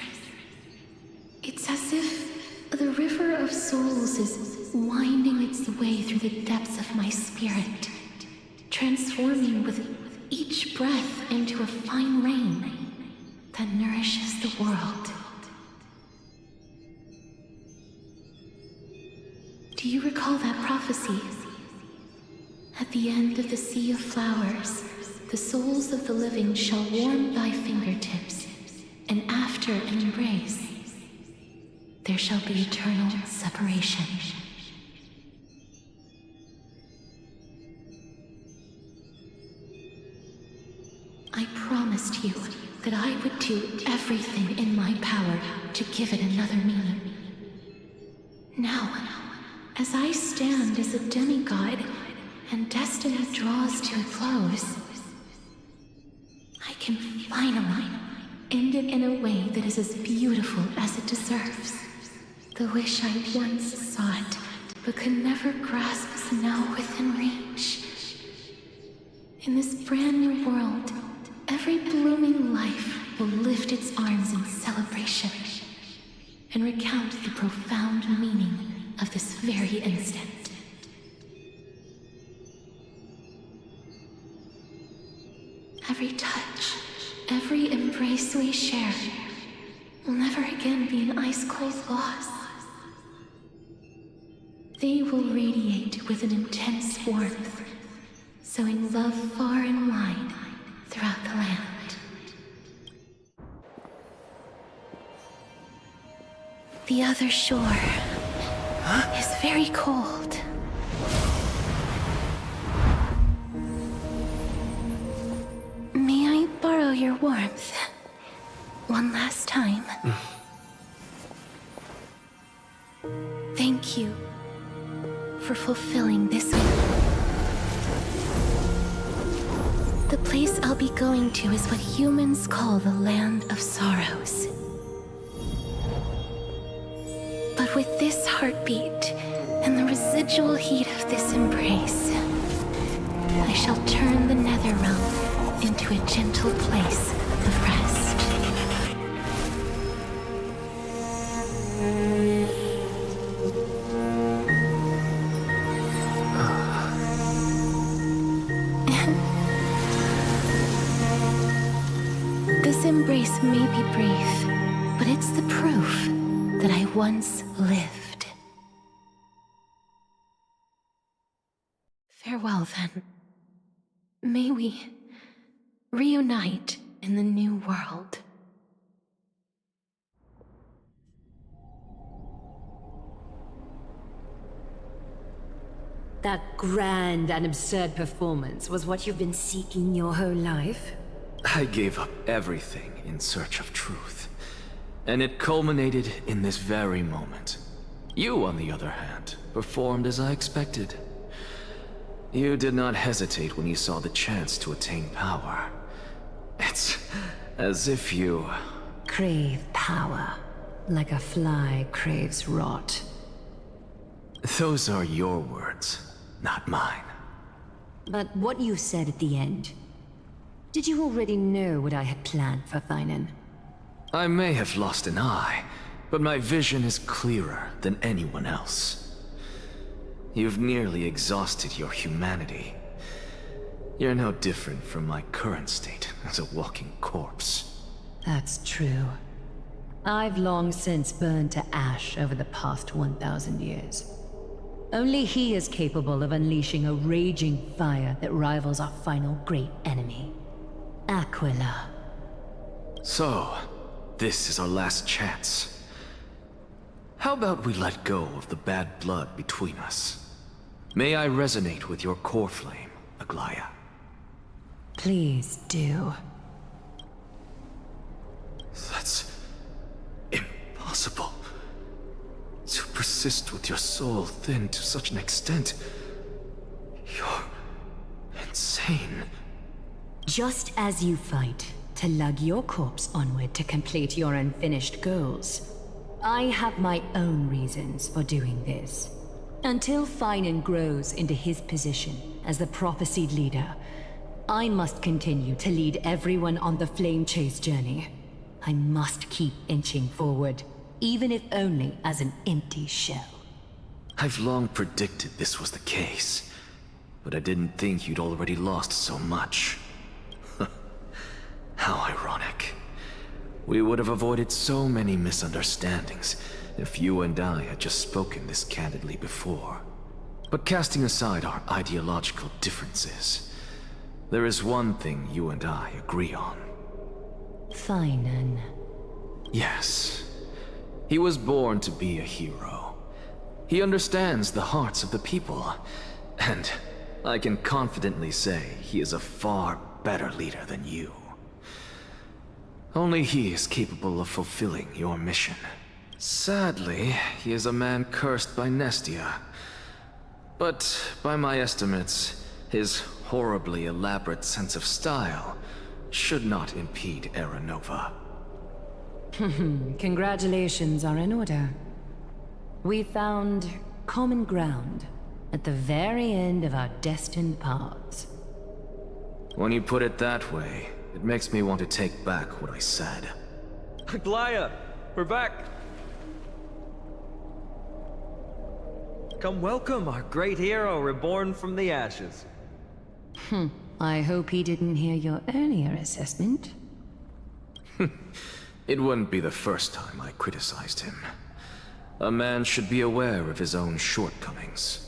It's as if the river of souls is winding its way through the depths of my spirit, transforming with each breath into a fine rain that nourishes the world. Do you recall that prophecy? At the end of the sea of flowers, the souls of the living shall warm thy fingertips, and after an embrace, there shall be eternal separation. I promised you that I would do everything in my power to give it another meaning. Now, as I stand as a demigod and destiny draws to a close, I can finally end it in a way that is as beautiful as it deserves. The wish I once sought, but could never grasp, is now within reach. In this brand new world, every blooming life will lift its arms in celebration and recount the profound meaning of this very instant. Every touch, every embrace we share will never again be an ice-cold loss. They will radiate with an intense warmth, sowing love far and wide throughout the land. The other shore is very cold. May I borrow your warmth one last time? Thank you for fulfilling this one. The place I'll be going to is what humans call the Land of Sorrows. But with this heartbeat and the residual heat of this embrace, I shall turn the nether realm into a gentle place of rest. This embrace may be brief, but it's the proof that I once lived. Farewell, then. May we reunite in the new world. That grand and absurd performance was what you've been seeking your whole life? I gave up everything in search of truth. And it culminated in this very moment. You, on the other hand, performed as I expected. You did not hesitate when you saw the chance to attain power. It's as if you... crave power, like a fly craves rot. Those are your words, not mine. But what you said at the end, did you already know what I had planned for Thainan? I may have lost an eye, but my vision is clearer than anyone else. You've nearly exhausted your humanity. You're no different from my current state as a walking corpse. That's true. I've long since burned to ash over the past 1,000 years. Only he is capable of unleashing a raging fire that rivals our final great enemy, Aquila. So, this is our last chance. How about we let go of the bad blood between us? May I resonate with your core flame, Aglaya? Please do. That's impossible. To persist with your soul thinned to such an extent. You're insane. Just as you fight to lug your corpse onward to complete your unfinished goals, I have my own reasons for doing this. Until Finan grows into his position as the prophesied leader, I must continue to lead everyone on the flame chase journey. I must keep inching forward, even if only as an empty shell. I've long predicted this was the case, but I didn't think you'd already lost so much. How ironic. We would have avoided so many misunderstandings if you and I had just spoken this candidly before. But casting aside our ideological differences, there is one thing you and I agree on. Finan. Yes. He was born to be a hero. He understands the hearts of the people, and I can confidently say he is a far better leader than you. Only he is capable of fulfilling your mission. Sadly, he is a man cursed by Nestia. But by my estimates, his horribly elaborate sense of style should not impede Era Nova. Congratulations are in order. We found common ground at the very end of our destined paths. When you put it that way, it makes me want to take back what I said. Glaya, we're back. Come welcome our great hero reborn from the ashes. I hope he didn't hear your earlier assessment. It wouldn't be the first time I criticized him. A man should be aware of his own shortcomings.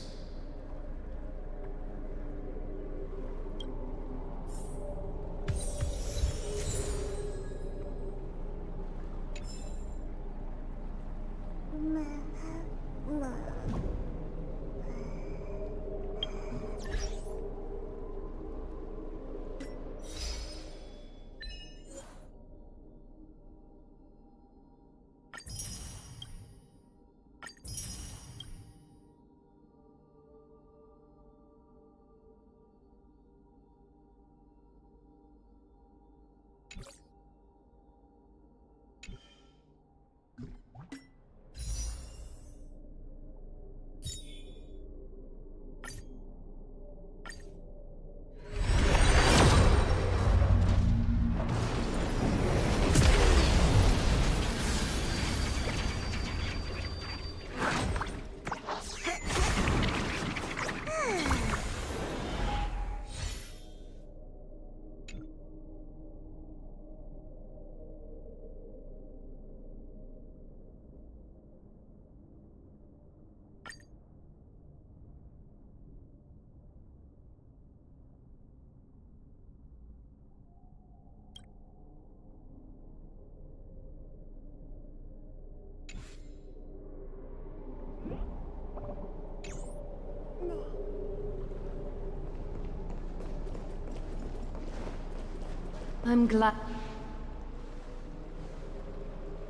I'm glad.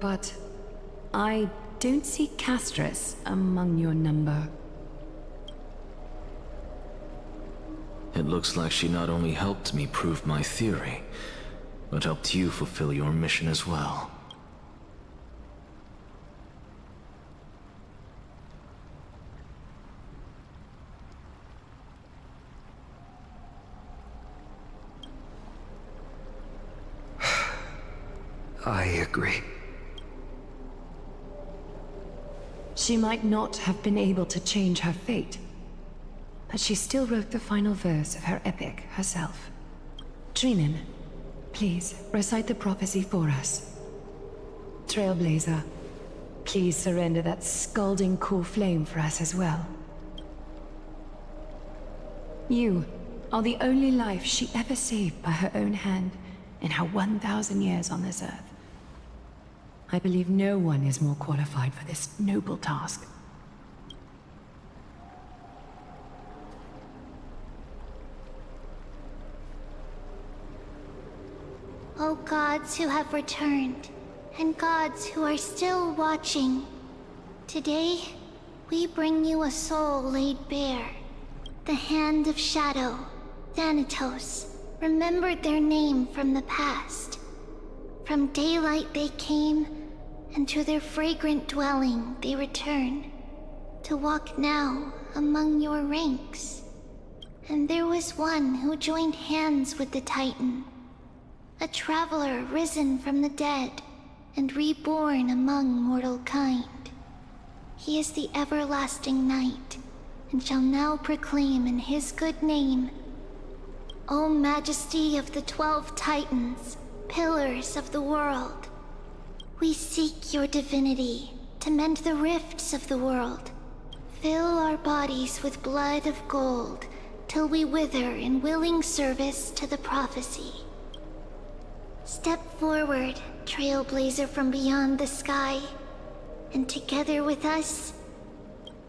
But I don't see Castris among your number. It looks like she not only helped me prove my theory, but helped you fulfill your mission as well. I agree. She might not have been able to change her fate, but she still wrote the final verse of her epic herself. Trinan, please recite the prophecy for us. Trailblazer, please surrender that scalding cool flame for us as well. You are the only life she ever saved by her own hand in her 1,000 years on this earth. I believe no one is more qualified for this noble task. O gods who have returned, and gods who are still watching, today we bring you a soul laid bare. The Hand of Shadow, Thanatos, remembered their name from the past. From daylight they came, and to their fragrant dwelling they return. to walk now among your ranks. And there was one who joined hands with the Titan, a traveler risen from the dead and reborn among mortal kind. He is the everlasting night, and shall now proclaim in his good name, O Majesty of the 12 Titans, pillars of the world, we seek your divinity to mend the rifts of the world. Fill our bodies with blood of gold, till we wither in willing service to the prophecy. Step forward, Trailblazer from beyond the sky, and together with us,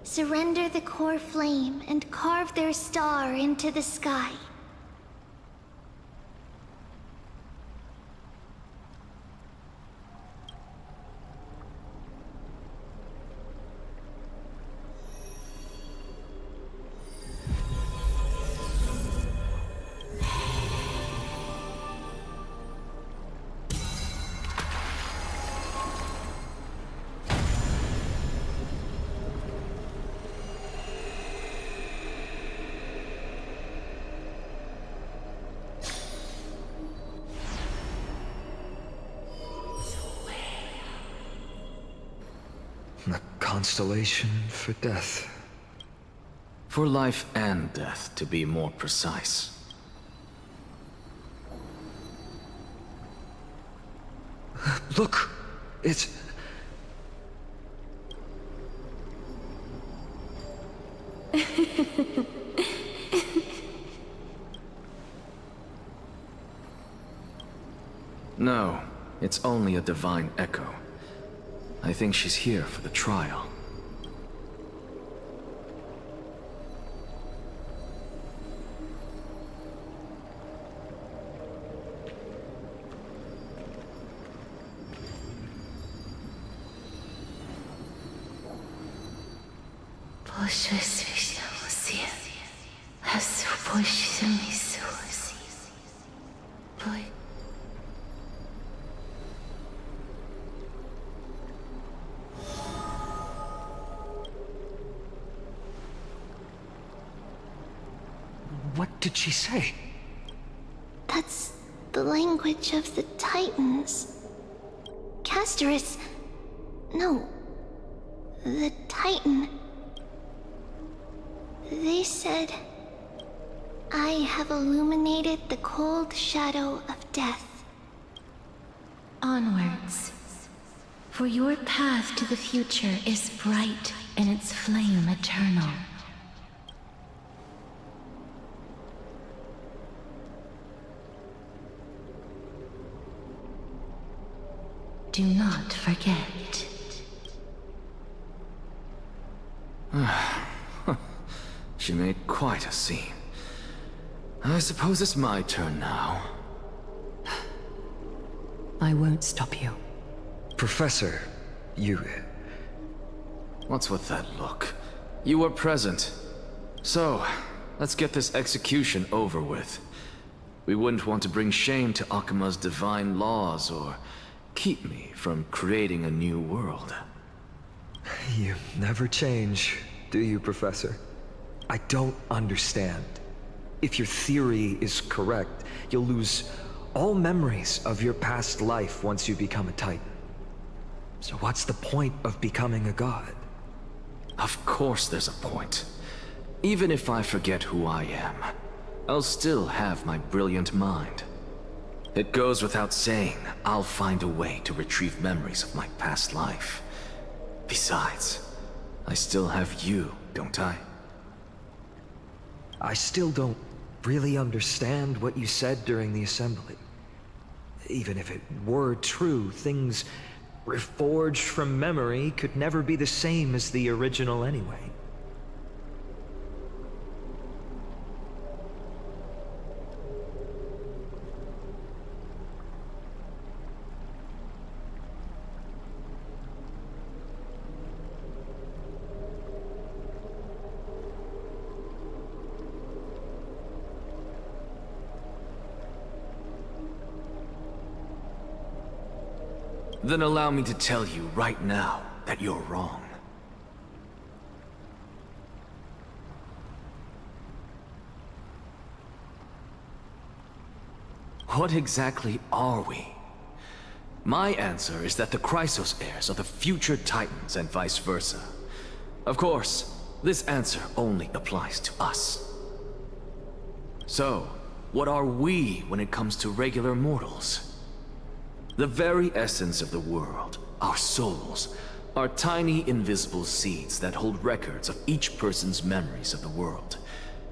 surrender the core flame and carve their star into the sky. The constellation for death. For life and death, to be more precise. Look! It's... No, it's only a divine echo. I think she's here for the trial. What did she say? That's the language of the Titans. Castorus... No. The Titan... They said... I have illuminated the cold shadow of death. Onwards. For your path to the future is bright and its flame eternal. Do not forget. She made quite a scene. I suppose it's my turn now. I won't stop you. Professor, you... What's with that look? You were present. So, let's get this execution over with. We wouldn't want to bring shame to Akima's divine laws or keep me from creating a new world. You never change, do you, Professor? I don't understand. If your theory is correct, you'll lose all memories of your past life once you become a Titan. So what's the point of becoming a god? Of course there's a point. Even if I forget who I am, I'll still have my brilliant mind. It goes without saying, I'll find a way to retrieve memories of my past life. Besides, I still have you, don't I? I still don't really understand what you said during the assembly. Even if it were true, things reforged from memory could never be the same as the original anyway. Then allow me to tell you right now that you're wrong. What exactly are we? My answer is that the Chrysos heirs are the future Titans and vice versa. Of course, this answer only applies to us. So, what are we when it comes to regular mortals? The very essence of the world, our souls, are tiny invisible seeds that hold records of each person's memories of the world.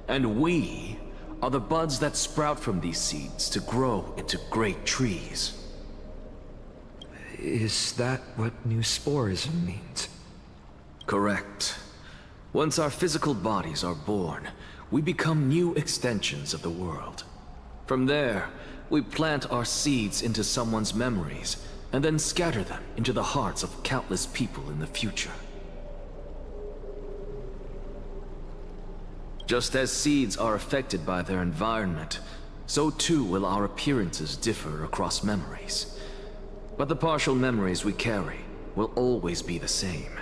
And we are the buds that sprout from these seeds to grow into great trees. Is that what new sporism means? Correct. Once our physical bodies are born, we become new extensions of the world. From there, we plant our seeds into someone's memories, and then scatter them into the hearts of countless people in the future. Just as seeds are affected by their environment, so too will our appearances differ across memories. But the partial memories we carry will always be the same,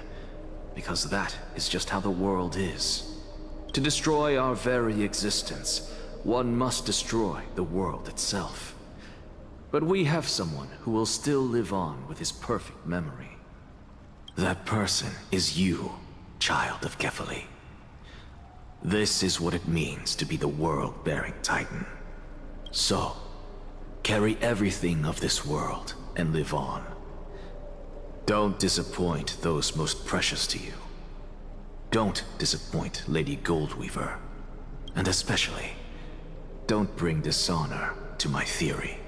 because that is just how the world is. To destroy our very existence, one must destroy the world itself. But we have someone who will still live on with his perfect memory. That person is you, child of Kefali. This is what it means to be the world-bearing Titan. So, carry everything of this world and live on. Don't disappoint those most precious to you. Don't disappoint Lady Goldweaver. And especially, don't bring dishonor to my theory.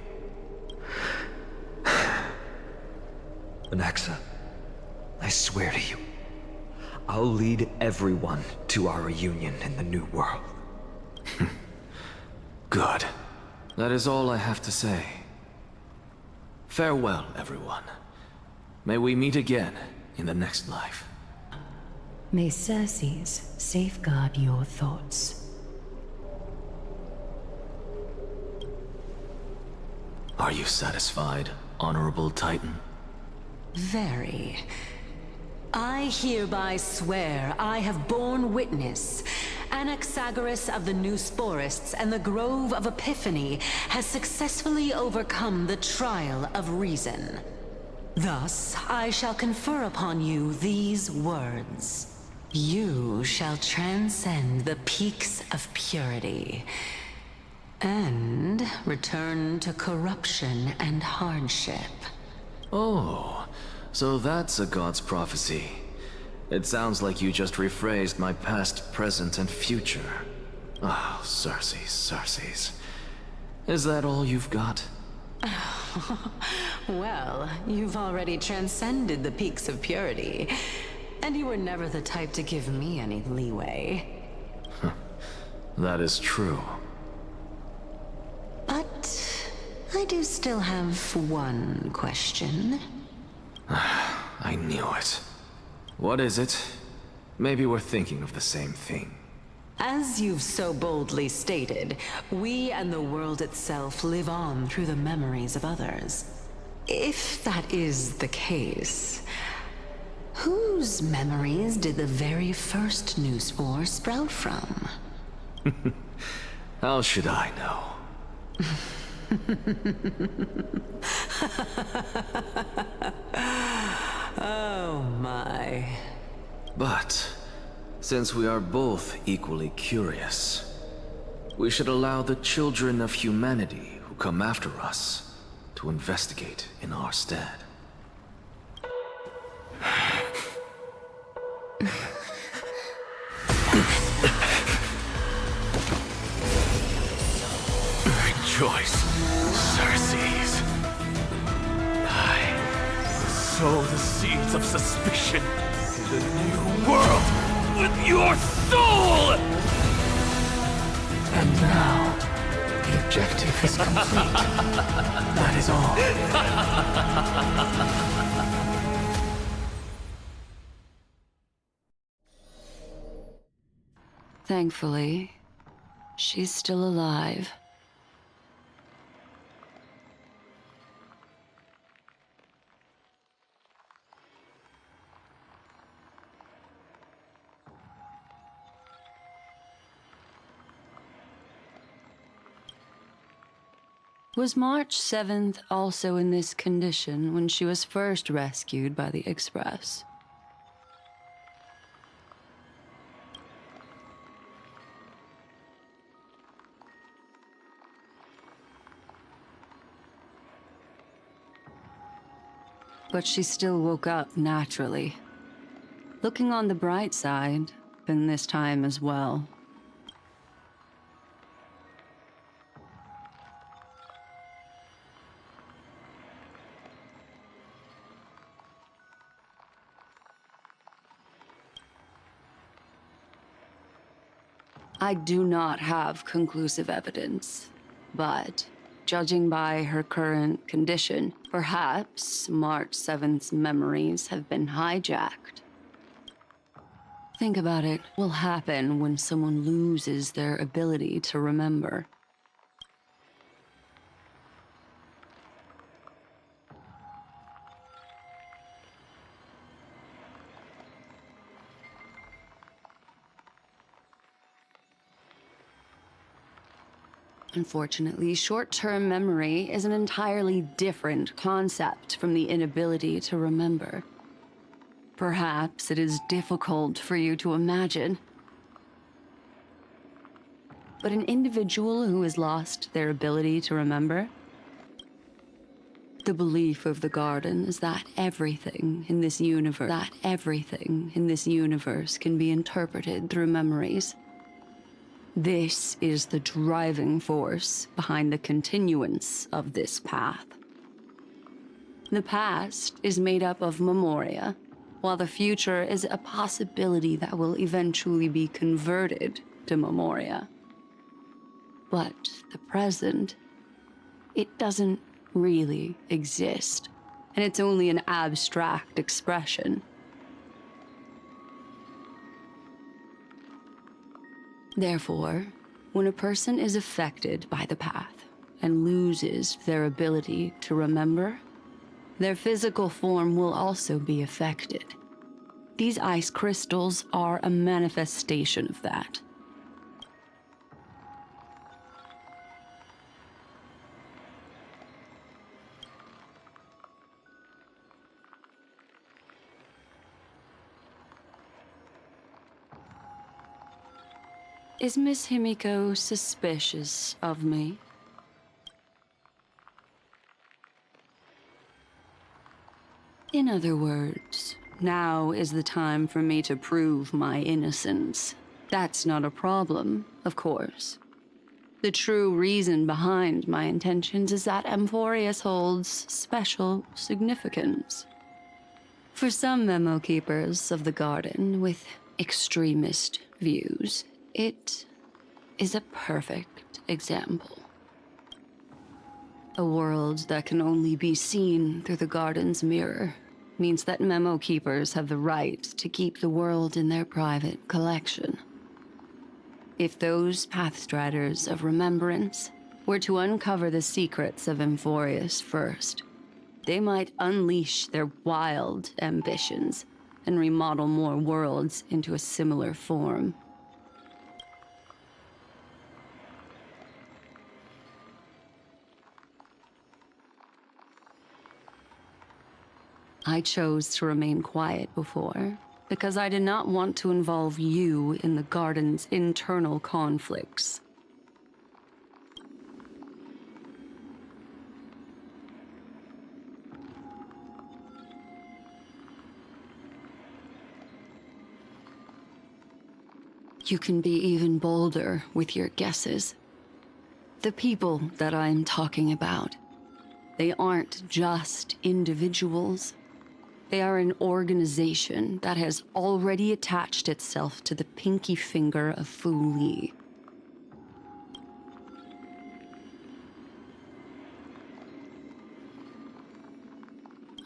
Anaxa, I swear to you, I'll lead everyone to our reunion in the New World. Good. That is all I have to say. Farewell, everyone. May we meet again in the next life. May Circes safeguard your thoughts. Are you satisfied, Honorable Titan? Very. I hereby swear I have borne witness. Anaxagoras of the New Sporists and the Grove of Epiphany has successfully overcome the trial of reason. Thus, I shall confer upon you these words. You shall transcend the peaks of purity and return to corruption and hardship. Oh, so that's a god's prophecy. It sounds like you just rephrased my past, present, and future. Oh, Circes. Is that all you've got? Well, you've already transcended the peaks of purity, and you were never the type to give me any leeway. That is true. But I do still have one question. I knew it. What is it? Maybe we're thinking of the same thing. As you've so boldly stated, we and the world itself live on through the memories of others. If that is the case, whose memories did the very first new spore sprout from? How should I know? Oh my. But, since we are both equally curious, we should allow the children of humanity who come after us to investigate in our stead. Rejoice, Circes. Sow the seeds of suspicion in the new world with your soul! And now, the objective is complete. That is all. Thankfully, she's still alive. Was March 7th also in this condition when she was first rescued by the Express? But she still woke up naturally. Looking on the bright side, and this time as well. I do not have conclusive evidence, but judging by her current condition, perhaps March 7th's memories have been hijacked. Think about it. What will happen when someone loses their ability to remember? Unfortunately, short-term memory is an entirely different concept from the inability to remember. Perhaps it is difficult for you to imagine. But an individual who has lost their ability to remember? The belief of the Garden is that everything in this universe can be interpreted through memories. This is the driving force behind the continuance of this path. The past is made up of memoria, while the future is a possibility that will eventually be converted to memoria. But the present, it doesn't really exist, and it's only an abstract expression. Therefore, when a person is affected by the path and loses their ability to remember, their physical form will also be affected. These ice crystals are a manifestation of that. Is Miss Himiko suspicious of me? In other words, now is the time for me to prove my innocence. That's not a problem, of course. The true reason behind my intentions is that Amphorius holds special significance. For some memo keepers of the Garden with extremist views, it is a perfect example. A world that can only be seen through the Garden's mirror means that memo keepers have the right to keep the world in their private collection. If those Pathstriders of Remembrance were to uncover the secrets of Amphorius first, they might unleash their wild ambitions and remodel more worlds into a similar form. I chose to remain quiet before, because I did not want to involve you in the Garden's internal conflicts. You can be even bolder with your guesses. The people that I'm talking about, they aren't just individuals. They are an organization that has already attached itself to the pinky finger of Fu Li.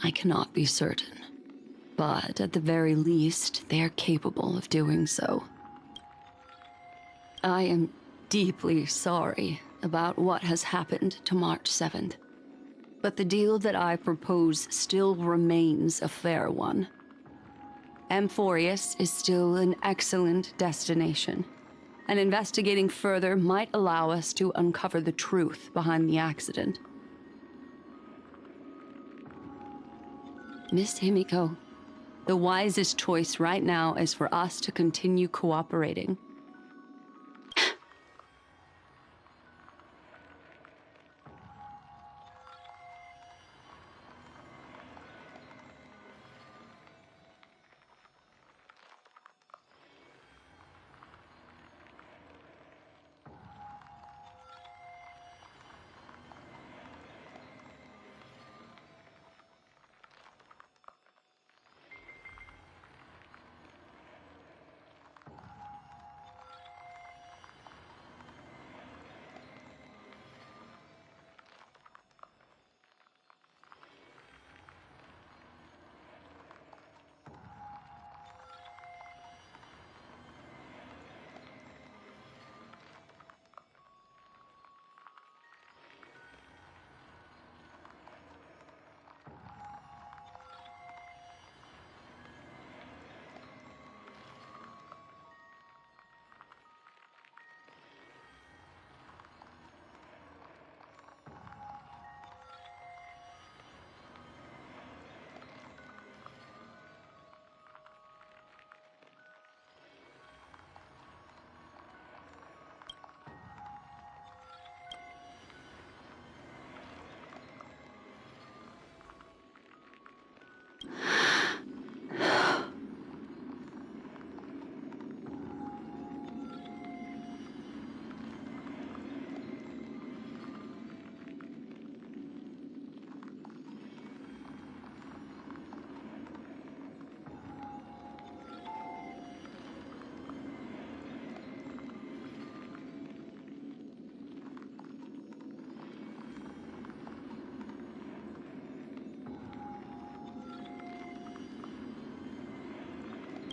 I cannot be certain, but at the very least, they are capable of doing so. I am deeply sorry about what has happened to March 7th. But the deal that I propose still remains a fair one. Amphorius is still an excellent destination, and investigating further might allow us to uncover the truth behind the accident. Miss Himiko, the wisest choice right now is for us to continue cooperating.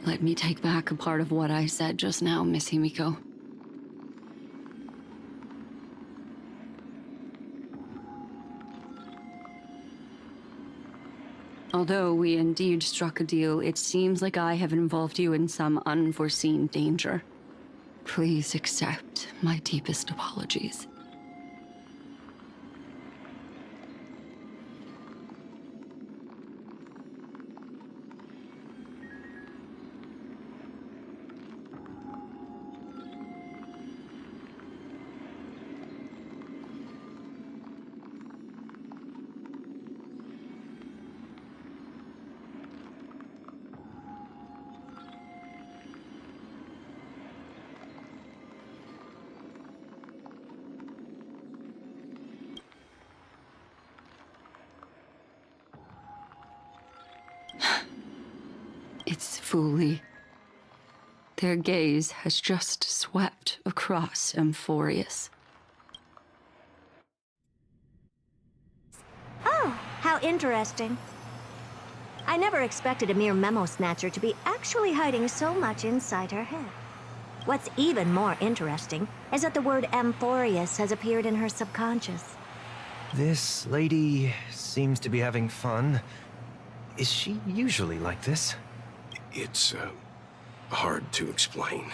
Let me take back a part of what I said just now, Miss Himiko. Although we indeed struck a deal, it seems like I have involved you in some unforeseen danger. Please accept my deepest apologies. It's Fuli. Their gaze has just swept across Amphorius. Oh, how interesting. I never expected a mere memo snatcher to be actually hiding so much inside her head. What's even more interesting is that the word Amphorius has appeared in her subconscious. This lady seems to be having fun. Is she usually like this? It's, hard to explain.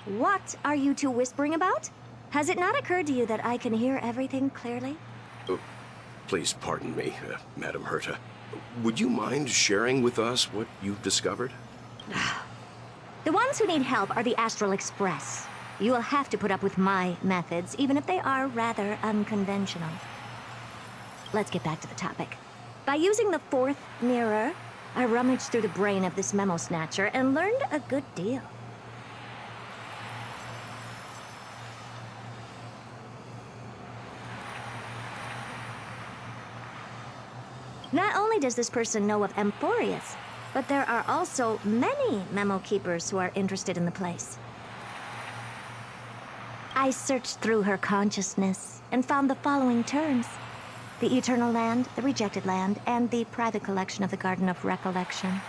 What are you two whispering about? Has it not occurred to you that I can hear everything clearly? Oh, please pardon me, Madam Herta. Would you mind sharing with us what you've discovered? The ones who need help are the Astral Express. You will have to put up with my methods, even if they are rather unconventional. Let's get back to the topic. By using the fourth mirror, I rummaged through the brain of this memo snatcher and learned a good deal. Not only does this person know of Amphorius, but there are also many memo keepers who are interested in the place. I searched through her consciousness and found the following terms: the Eternal Land, the Rejected Land, and the private collection of the Garden of Recollection.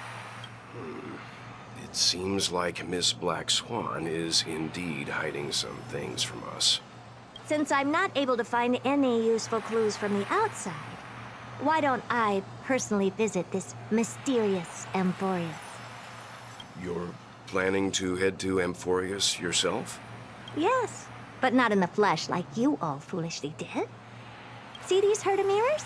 It seems like Miss Black Swan is indeed hiding some things from us. Since I'm not able to find any useful clues from the outside, why don't I personally visit this mysterious Amphorius? You're planning to head to Amphorius yourself? Yes, but not in the flesh like you all foolishly did. See these Herda mirrors?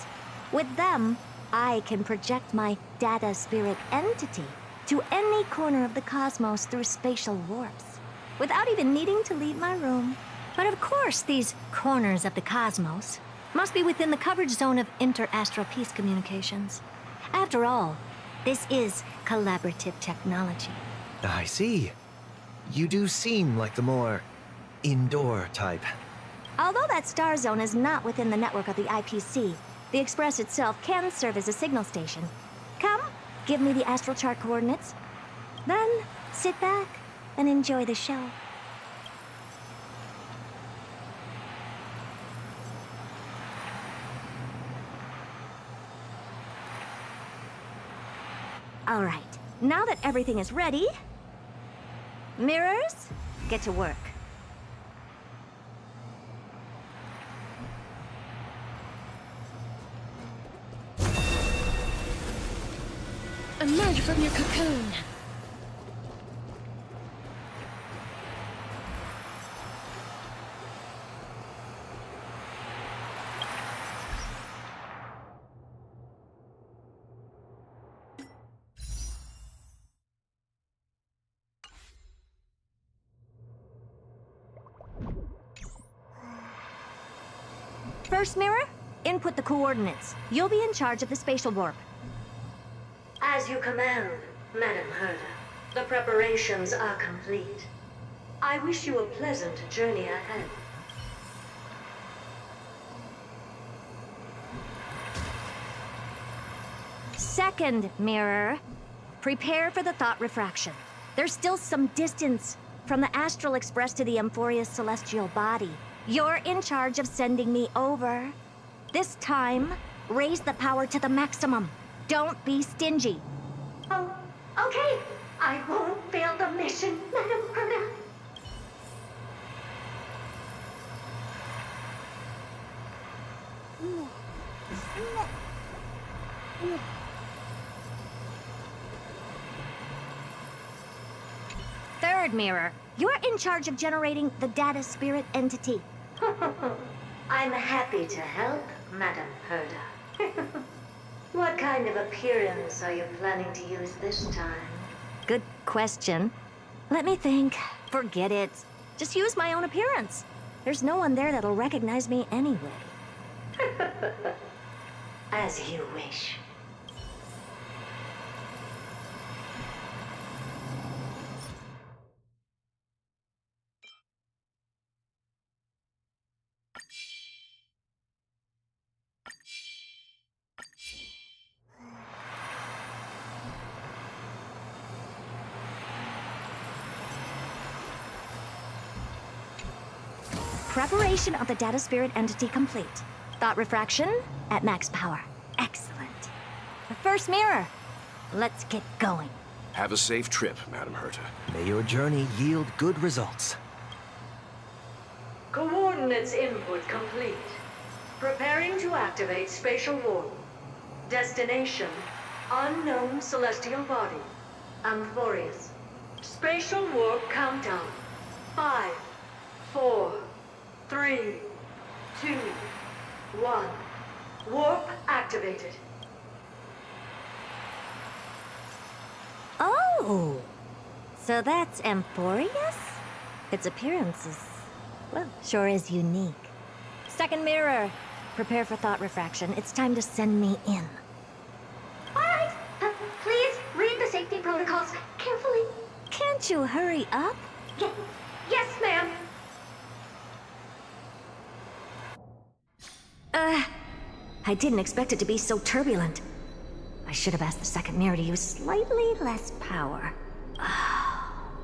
With them, I can project my data spirit entity to any corner of the cosmos through spatial warps, without even needing to leave my room. But of course, these corners of the cosmos must be within the coverage zone of inter-astral peace communications. After all, this is collaborative technology. I see. You do seem like the more indoor type. Although that star zone is not within the network of the IPC, the Express itself can serve as a signal station. Come, give me the astral chart coordinates. Then, sit back and enjoy the show. All right, now that everything is ready, mirrors, get to work. Emerge from your cocoon. First mirror, input the coordinates. You'll be in charge of the spatial warp. As you command, Madam Herda. The preparations are complete. I wish you a pleasant journey ahead. Second mirror, prepare for the thought refraction. There's still some distance from the Astral Express to the Amphoria's celestial body. You're in charge of sending me over. This time, raise the power to the maximum. Don't be stingy. Oh, okay. I won't fail the mission, Madam Herda. Third mirror, you're in charge of generating the data spirit entity. I'm happy to help, Madam Herda. What kind of appearance are you planning to use this time? Good question. Let me think. Forget it. Just use my own appearance. There's no one there that'll recognize me anyway. As you wish. Preparation of the data spirit entity complete. Thought refraction at max power. Excellent. The first mirror. Let's get going. Have a safe trip, Madam Herta. May your journey yield good results. Coordinates input complete. Preparing to activate spatial warp. Destination, unknown celestial body. Amphorius. Spatial warp countdown. 5, 4, 3, 2, 1. Warp activated. Oh! So that's Amphorius? Its appearance is, well, sure is unique. Second mirror. Prepare for thought refraction. It's time to send me in. All right. Please read the safety protocols carefully. Can't you hurry up? Yes, ma'am. I didn't expect it to be so turbulent. I should have asked the second mirror to use slightly less power.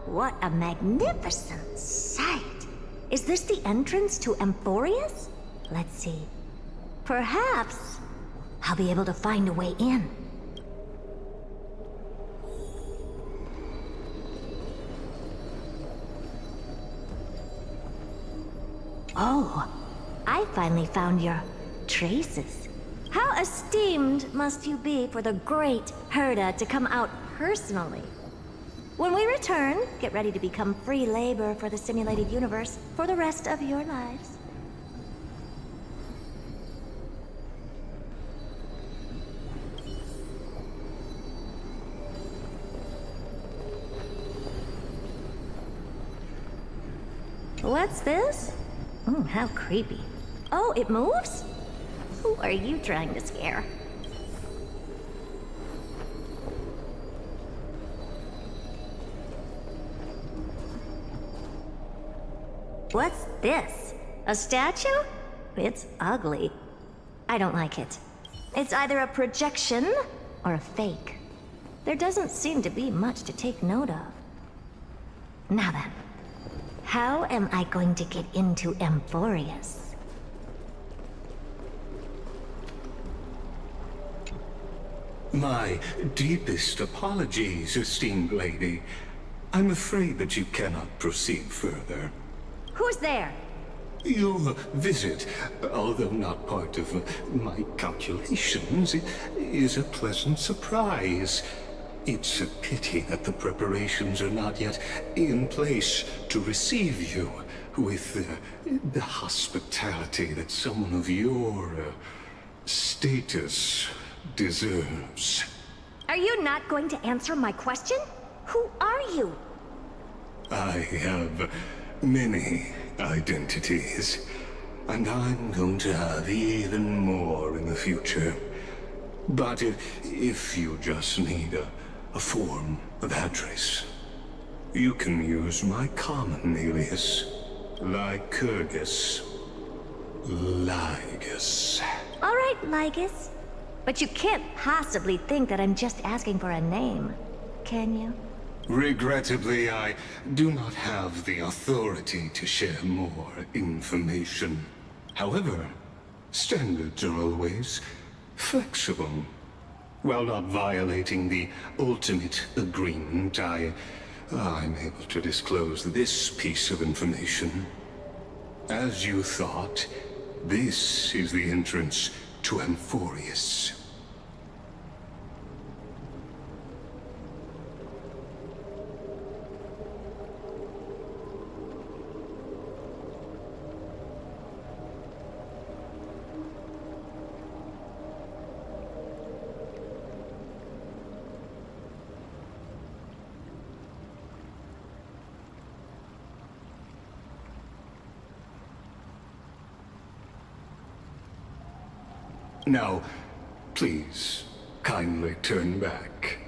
What a magnificent sight! Is this the entrance to Amphorius? Let's see. Perhaps I'll be able to find a way in. Oh, I finally found your traces. How esteemed must you be for the great Herda to come out personally? When we return, get ready to become free labor for the simulated universe for the rest of your lives. What's this? Oh, how creepy. Oh, it moves? Who are you trying to scare? What's this? A statue? It's ugly. I don't like it. It's either a projection or a fake. There doesn't seem to be much to take note of. Now then, how am I going to get into Amphorius? My deepest apologies, esteemed lady. I'm afraid that you cannot proceed further. Who's there? Your visit, although not part of my calculations, is a pleasant surprise. It's a pity that the preparations are not yet in place to receive you with the hospitality that someone of your status deserves. Are you not going to answer my question? Who are you? I have many identities, and I'm going to have even more in the future. But if you just need a form of address, you can use my common alias, Lycurgus. Lygus. All right, Lygus. But you can't possibly think that I'm just asking for a name, can you? Regrettably, I do not have the authority to share more information. However, standards are always flexible. While not violating the ultimate agreement, I'm able to disclose this piece of information. As you thought, this is the entrance to Amphorius. Now, please, kindly turn back.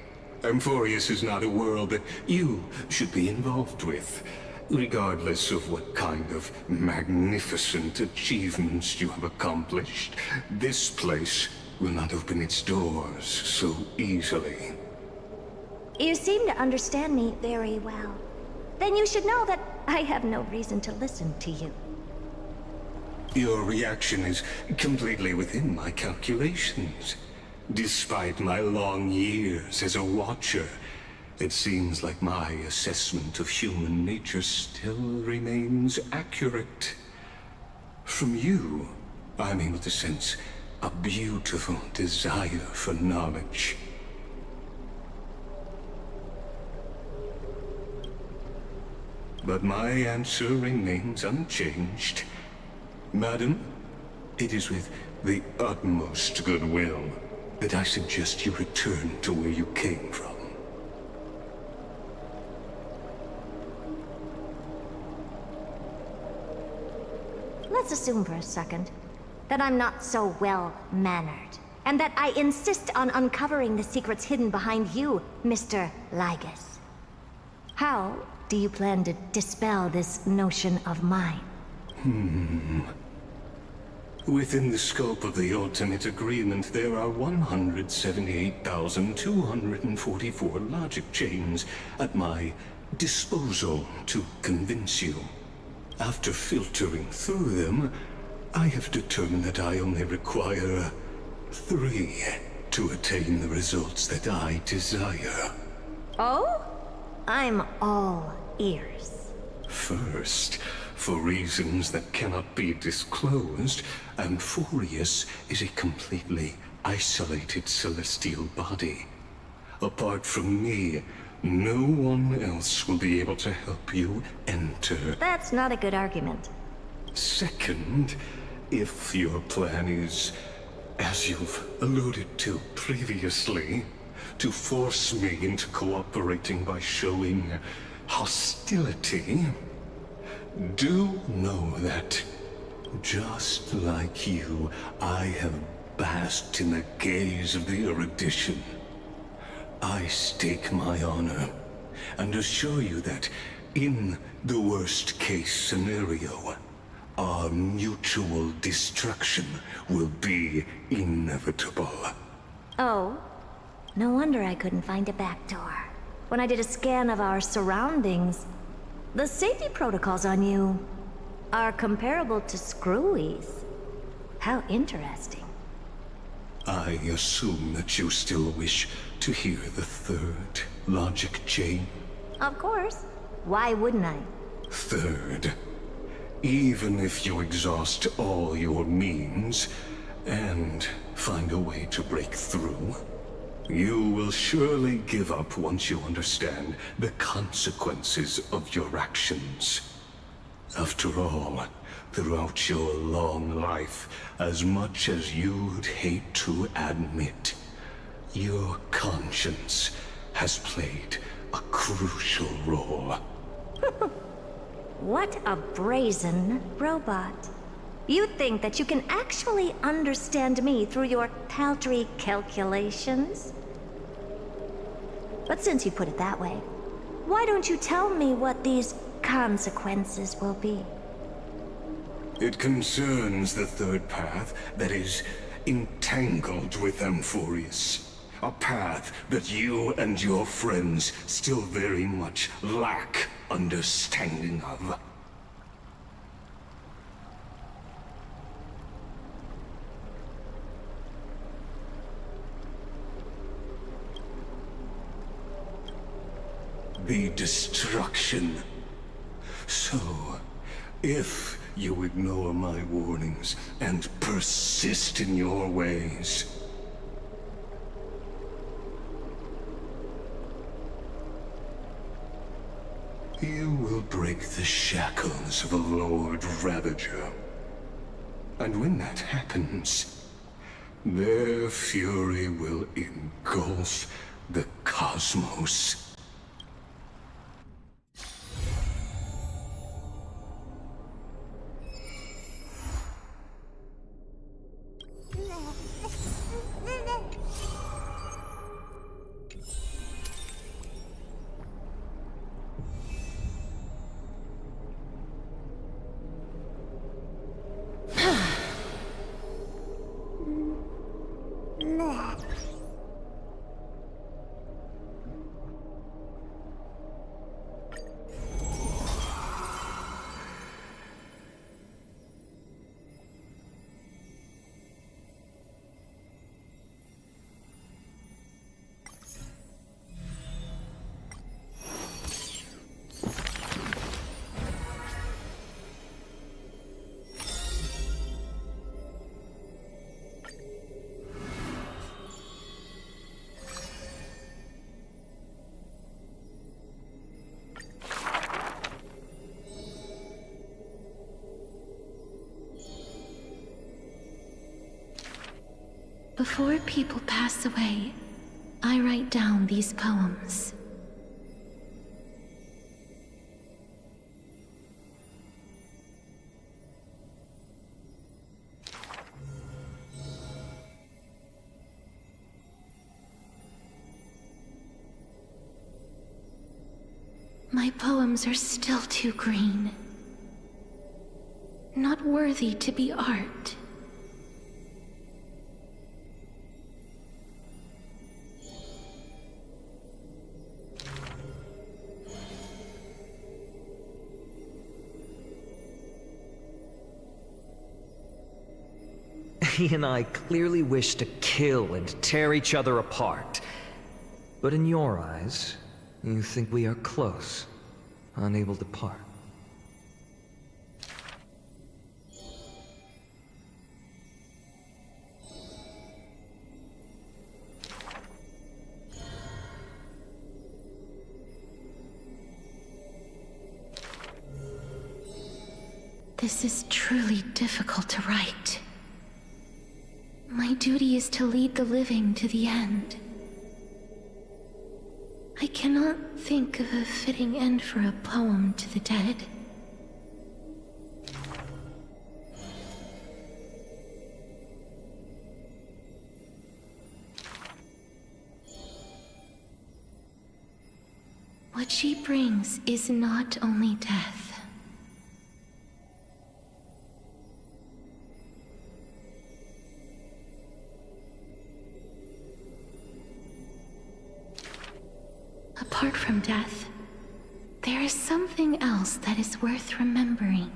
Amphorius is not a world that you should be involved with, regardless of what kind of magnificent achievements you have accomplished. This place will not open its doors so easily. You seem to understand me very well. Then you should know that I have no reason to listen to you. Your reaction is completely within my calculations. Despite my long years as a Watcher, it seems like my assessment of human nature still remains accurate. From you, I'm able to sense a beautiful desire for knowledge. But my answer remains unchanged. Madam, it is with the utmost goodwill that I suggest you return to where you came from. Let's assume for a second that I'm not so well-mannered, and that I insist on uncovering the secrets hidden behind you, Mr. Lygus. How do you plan to dispel this notion of mine? Within the scope of the ultimate agreement, there are 178,244 logic chains at my disposal to convince you. After filtering through them, I have determined that I only require 3 to attain the results that I desire. Oh? I'm all ears. First, for reasons that cannot be disclosed, Amphorius is a completely isolated celestial body. Apart from me, no one else will be able to help you enter. That's not a good argument. Second, if your plan is, as you've alluded to previously, to force me into cooperating by showing hostility, do know that, just like you, I have basked in the gaze of the erudition. I stake my honor, and assure you that, in the worst-case scenario, our mutual destruction will be inevitable. Oh, no wonder I couldn't find a back door. When I did a scan of our surroundings, the safety protocols on you are comparable to Screwy's. How interesting. I assume that you still wish to hear the third logic chain? Of course. Why wouldn't I? Third, even if you exhaust all your means and find a way to break through, you will surely give up once you understand the consequences of your actions. After all, throughout your long life, as much as you'd hate to admit, your conscience has played a crucial role. What a brazen robot. You think that you can actually understand me through your paltry calculations? But since you put it that way, why don't you tell me what these consequences will be? It concerns the third path that is entangled with Amphorius. A path that you and your friends still very much lack understanding of. The destruction. So, if you ignore my warnings and persist in your ways, you will break the shackles of a Lord Ravager. And when that happens, their fury will engulf the cosmos. Before people pass away, I write down these poems. My poems are still too green. Not worthy to be art. He and I clearly wish to kill and tear each other apart. But in your eyes, you think we are close, unable to part. This is truly difficult to write. My duty is to lead the living to the end. I cannot think of a fitting end for a poem to the dead. What she brings is not only death. Apart from death, there is something else that is worth remembering.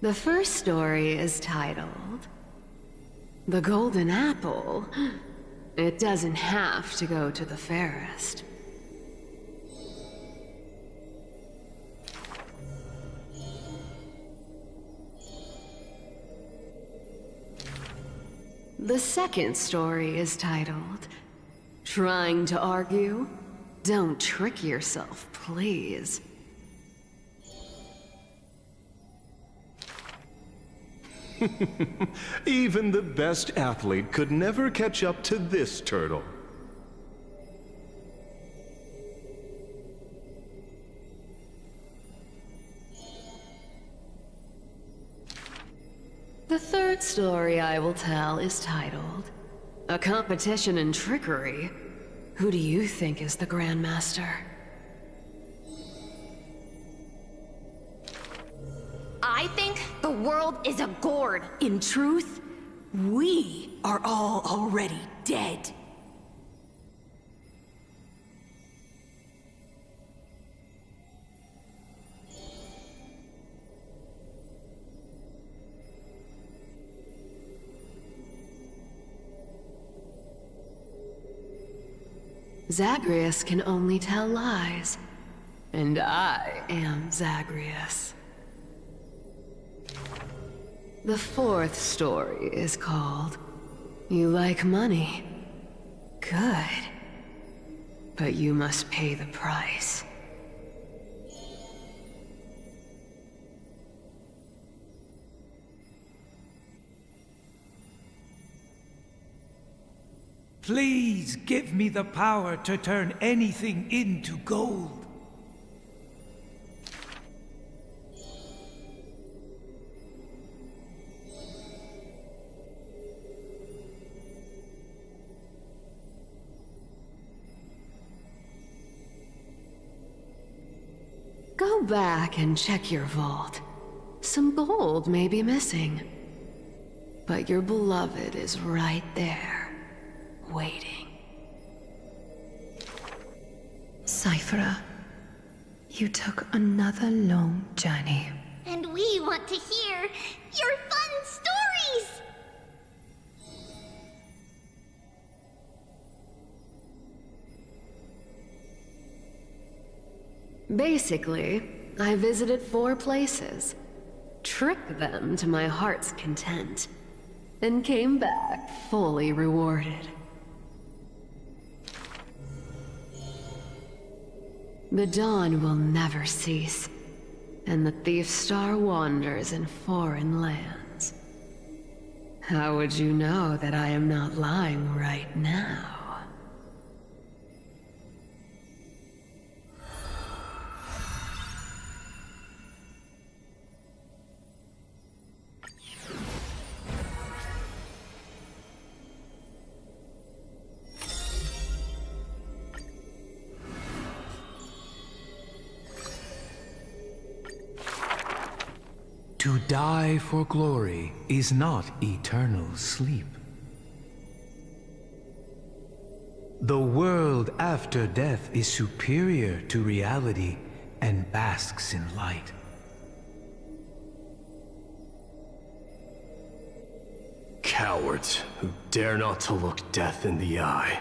The first story is titled The Golden Apple. It doesn't have to go to the fairest. The second story is titled Trying to Argue? Don't trick yourself, please. Even the best athlete could never catch up to this turtle. The third story I will tell is titled A Competition in Trickery. Who do you think is the Grandmaster? I think the world is a gourd. In truth, we are all already dead. Zagreus can only tell lies. And I am Zagreus. The fourth story is called You Like Money. Good. But you must pay the price. Please give me the power to turn anything into gold. Go back and check your vault. Some gold may be missing. But your beloved is right there, waiting. Cyphera, you took another long journey. And we want to hear your fun stories! Basically, I visited 4 places, tricked them to my heart's content, and came back fully rewarded. The dawn will never cease, and the thief star wanders in foreign lands. How would you know that I am not lying right now? To die for glory is not eternal sleep. The world after death is superior to reality and basks in light. Cowards who dare not to look death in the eye.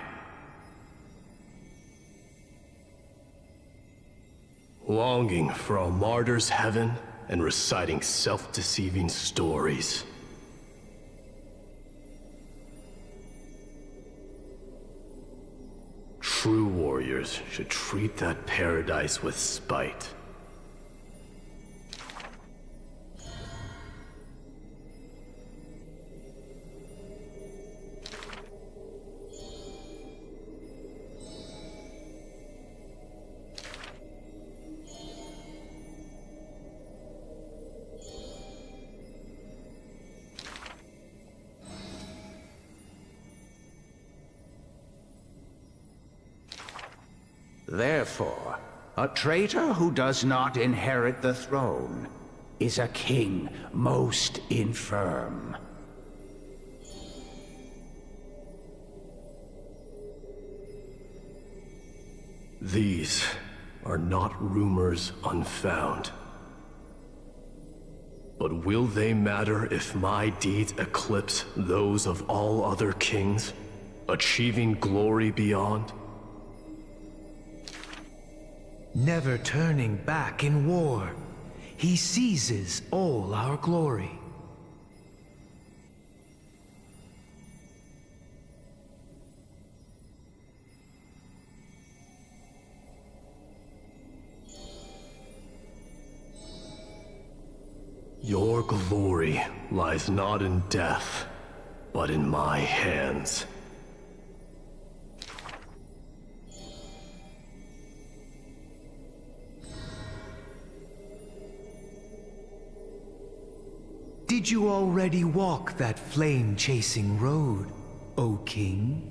Longing for a martyr's heaven and reciting self-deceiving stories. True warriors should treat that paradise with spite. Therefore, a traitor who does not inherit the throne is a king most infirm. These are not rumors unfound. But will they matter if my deeds eclipse those of all other kings, achieving glory beyond? Never turning back in war, he seizes all our glory. Your glory lies not in death, but in my hands. Did you already walk that flame-chasing road, O King?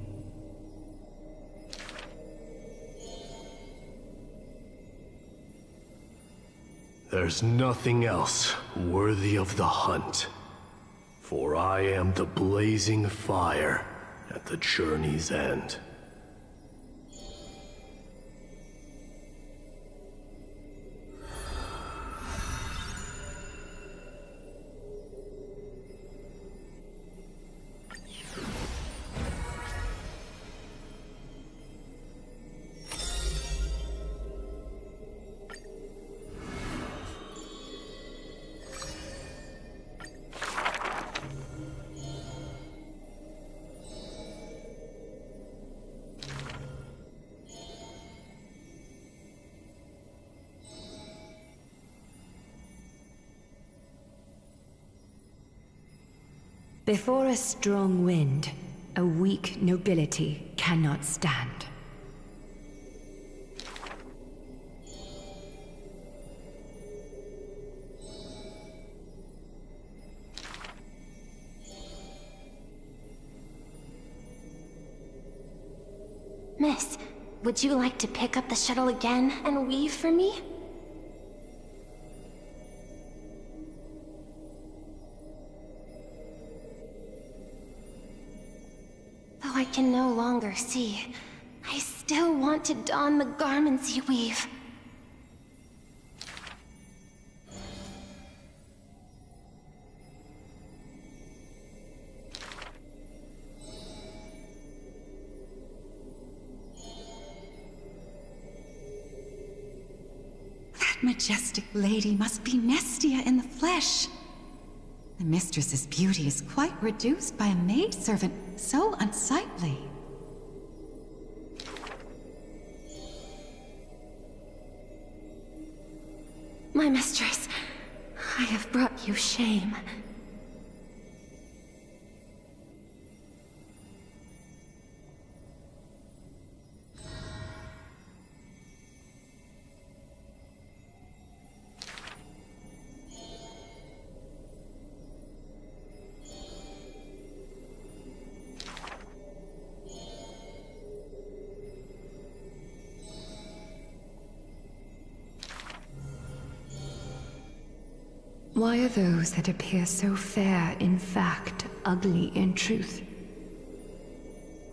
There's nothing else worthy of the hunt, for I am the blazing fire at the journey's end. Before a strong wind, a weak nobility cannot stand. Miss, would you like to pick up the shuttle again and weave for me? Though I can no longer see, I still want to don the garments you weave. Majestic lady must be Nestia in the flesh. The mistress's beauty is quite reduced by a maidservant so unsightly. My mistress, I have brought you shame. Why are those that appear so fair in fact ugly in truth?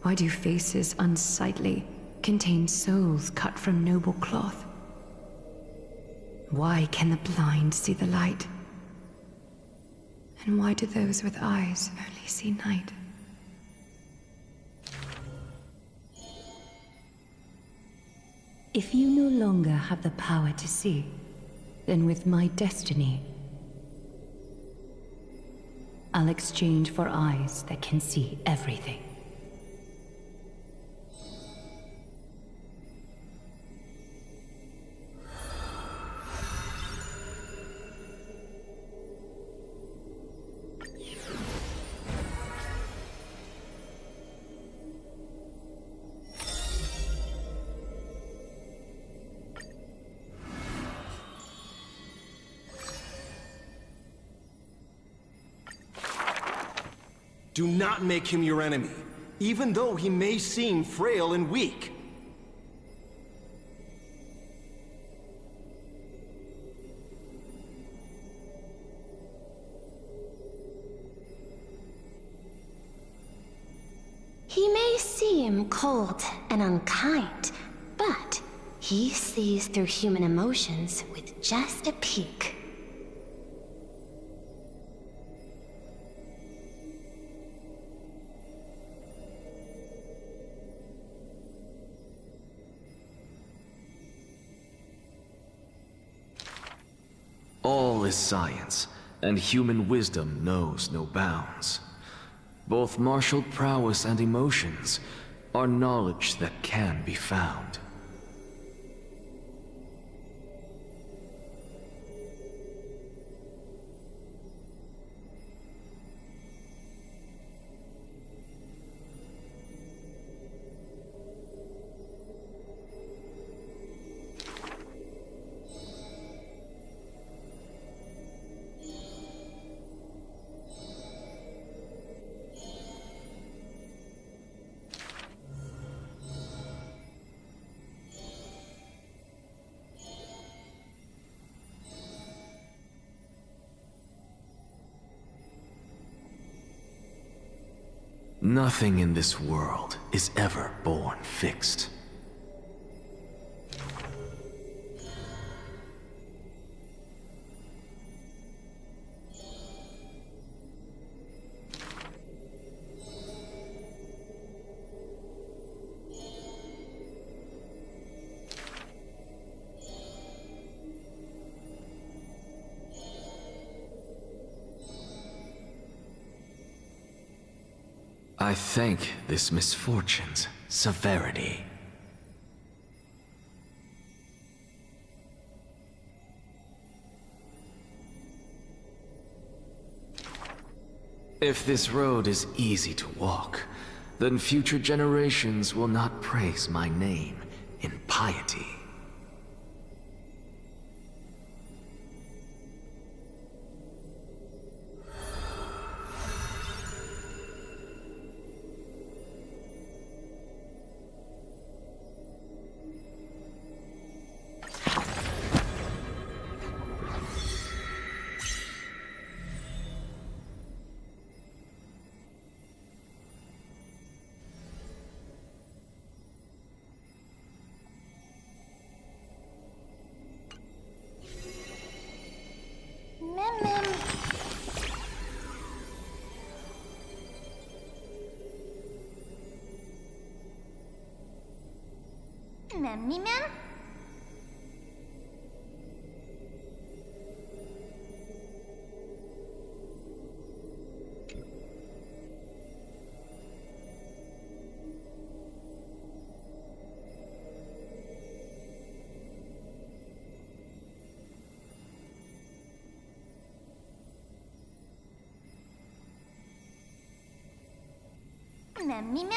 Why do faces unsightly contain souls cut from noble cloth? Why can the blind see the light And why do those with eyes only see night? If you no longer have the power to see, then with my destiny, I'll exchange for eyes that can see everything. Do not make him your enemy, even though he may seem frail and weak. He may seem cold and unkind, but he sees through human emotions with just a peek. All is science, and human wisdom knows no bounds. Both martial prowess and emotions are knowledge that can be found. Nothing in this world is ever born fixed. I thank this misfortune's severity. If this road is easy to walk, then future generations will not praise my name in piety. Mem. Mem.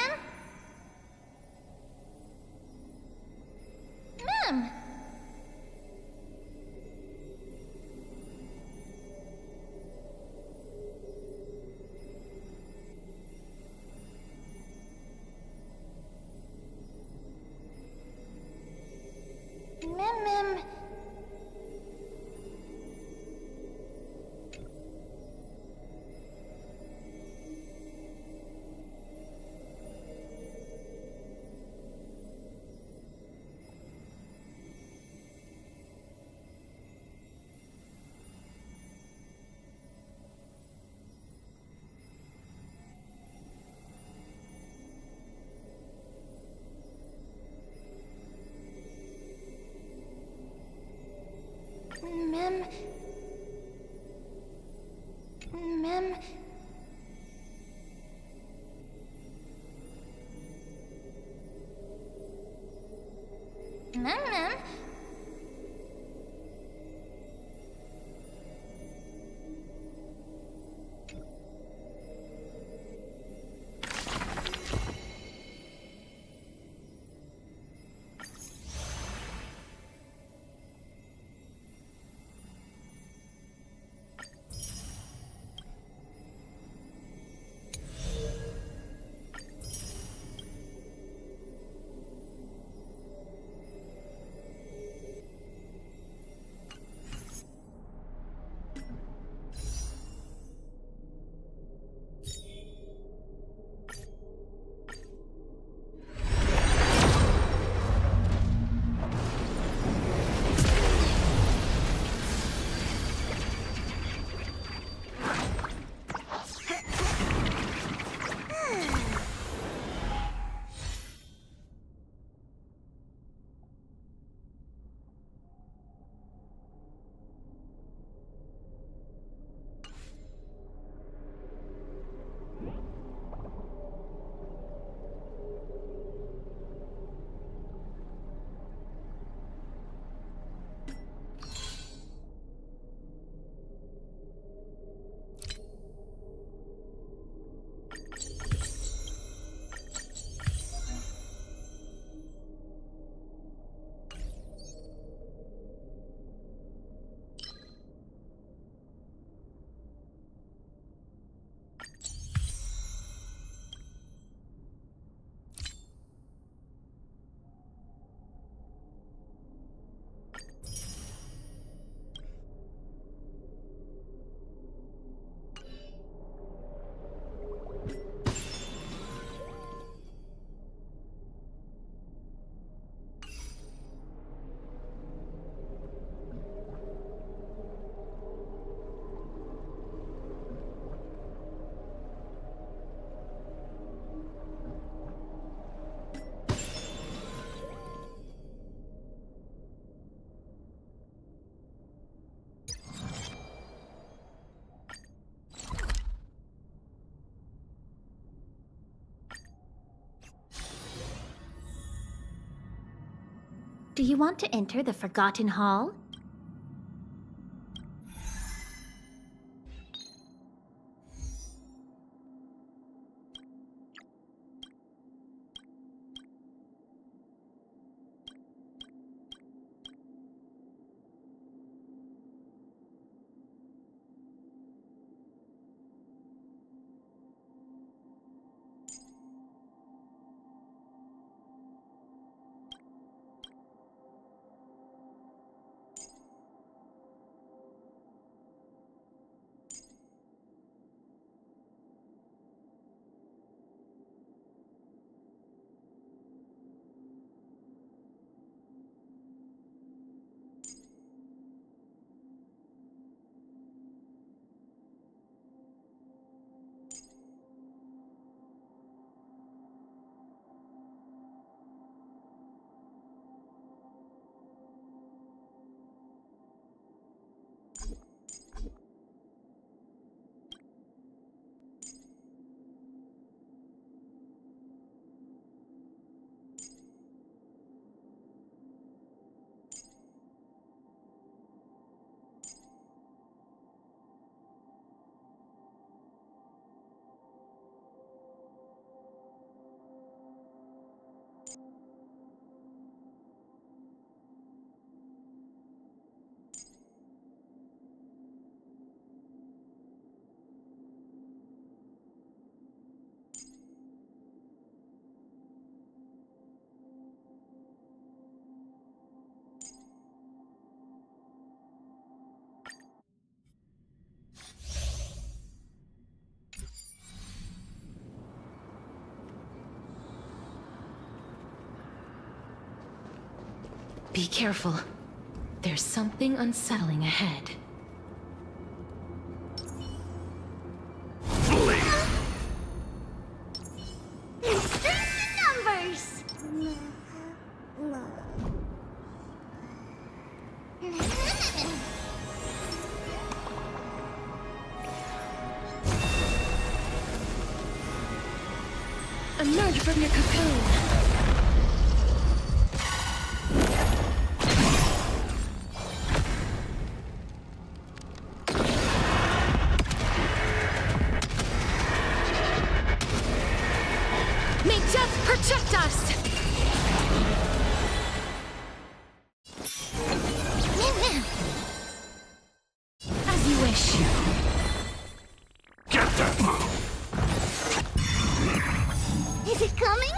Mem... Mem... Mem... Do you want to enter the Forgotten Hall? Be careful. There's something unsettling ahead. Numbers! Emerge from your cocoon. May death protect us! As you wish. Get them! Is it coming?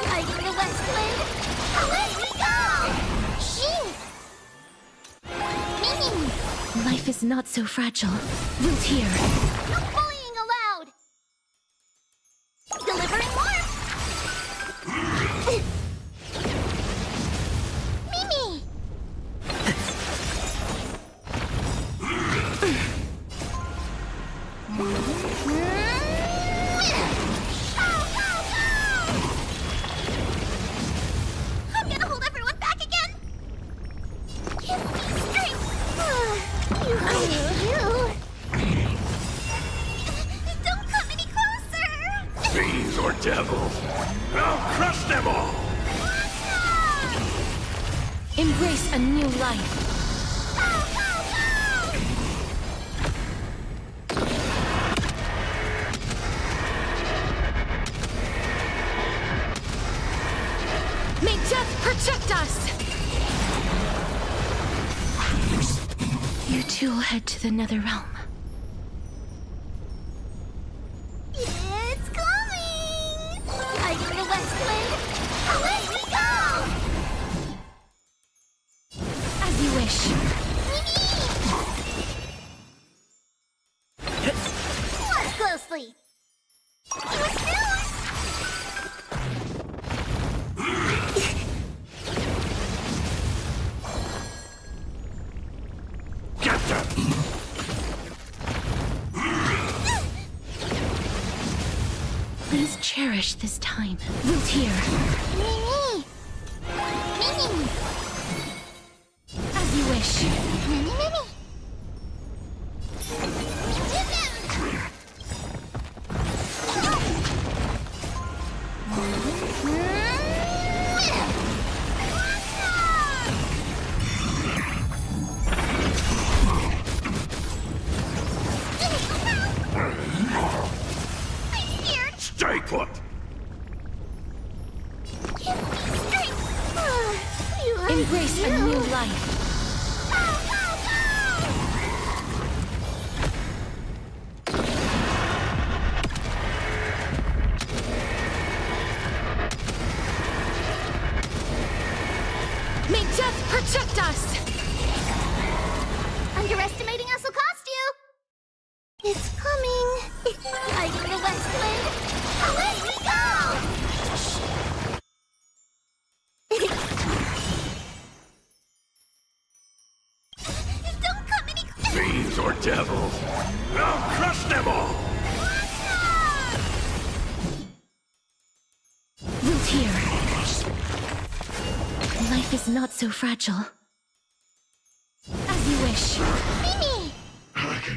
Like the West Wind? Away we go! Shing! Ming! Life is not so fragile. Root here. No bullying allowed! Delivering warmth! Mimi! I'm gonna hold everyone back again! Give me strength! You! Don't come any closer! Fiends or devils, I'll crush them all! Embrace a new life. May death protect us! You two will head to the nether realm. It's coming! Like the West Wind, away we go! As you wish. Watch closely! Yours knows! Get them! Please cherish this time. Root here. Mimi! Mimi! As you wish. Mimi, Mimi! Stay put! Embrace a new life. May death protect us! Underestimating us will cost you! It's coming! Like the West Wind, away we go! Don't come any closer! Fiends or devils, I'll crush them all! Root here. Life is not so fragile. As you wish. Mimi! Mimi!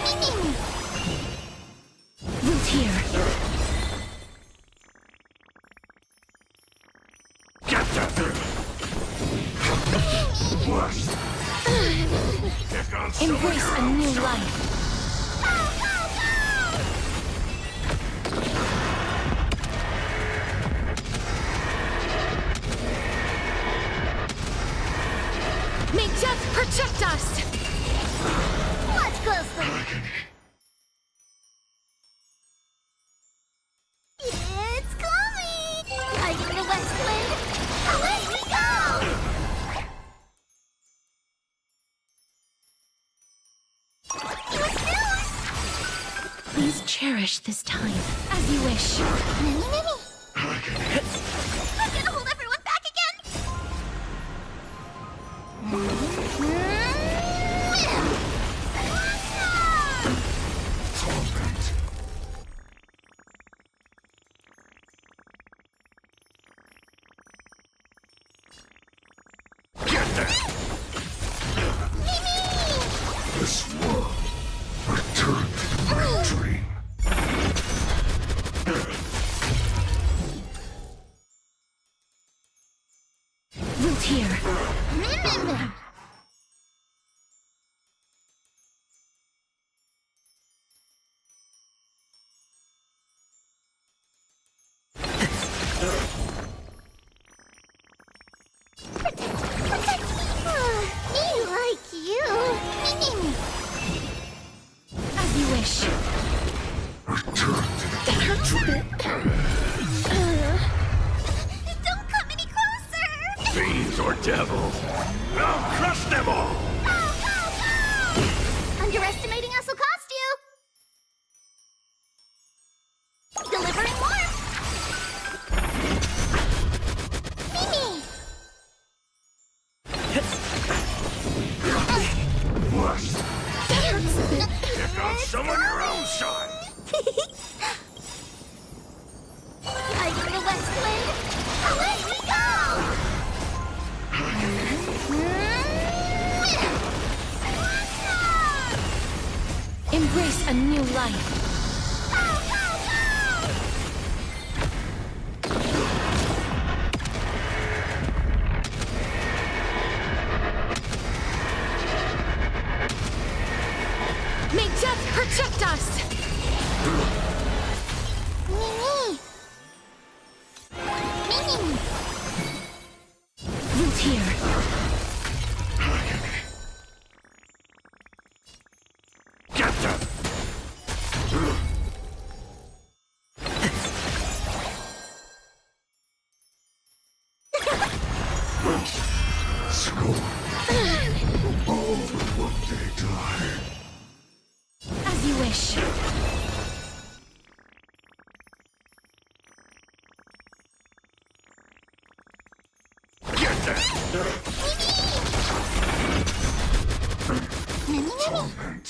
Mimi! Root here. Get them! Embrace a new life. May death protect us! Watch closely! It's coming! Like the West Wind, away we go! Yours knows! Please cherish this time, as you wish. Mimi, Mimi! I'm gonna hold everyone back again! This world returned. Root here. Me like you. As you wish. That hurts a bit. Don't come any closer. Fiends or devils, I'll crush them all! Underestimating us will cost you. Delivering warmth. Mimi. That hurts a bit. Pick on someone your own side! Tiger the West Wind. Away we go! Embrace a new life. May death protect us! Mimi. Root here. Get them! As you wish. Get them! Torment.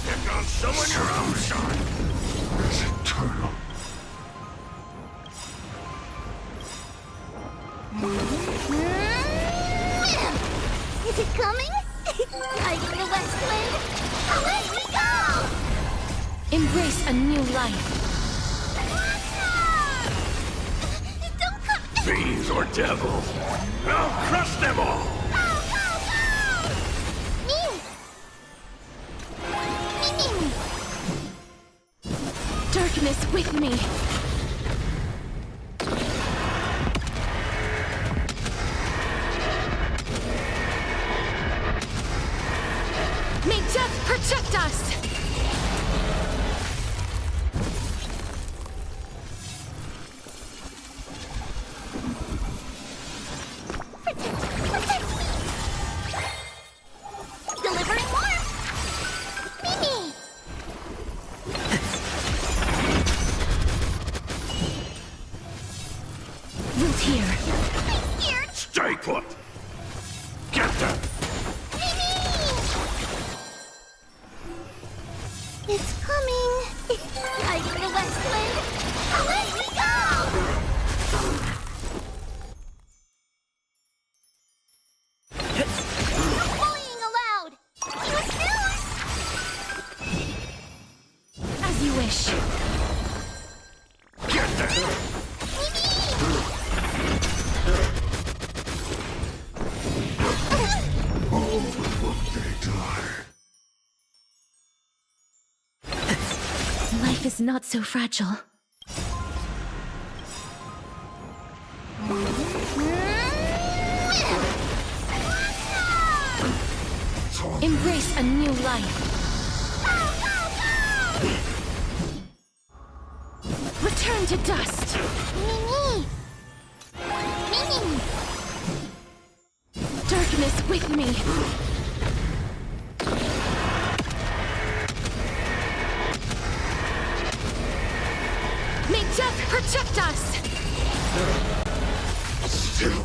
Pick on someone your own side! Is eternal. Is it coming? Tiger the West Wind. Away we go! Embrace a new life. Don't come. Fiends or devils, I'll crush them all! Darkness with me. May death protect us! Delivering warmth. Mimi. Root here. Stay put! Get them! It's coming. Tiger the West Wind. Away we go! Bullying allowed. As you wish. Get them! Life is not so fragile. Embrace a new life. Return to dust. Mimi. Mimi. Darkness with me. May death protect us! Still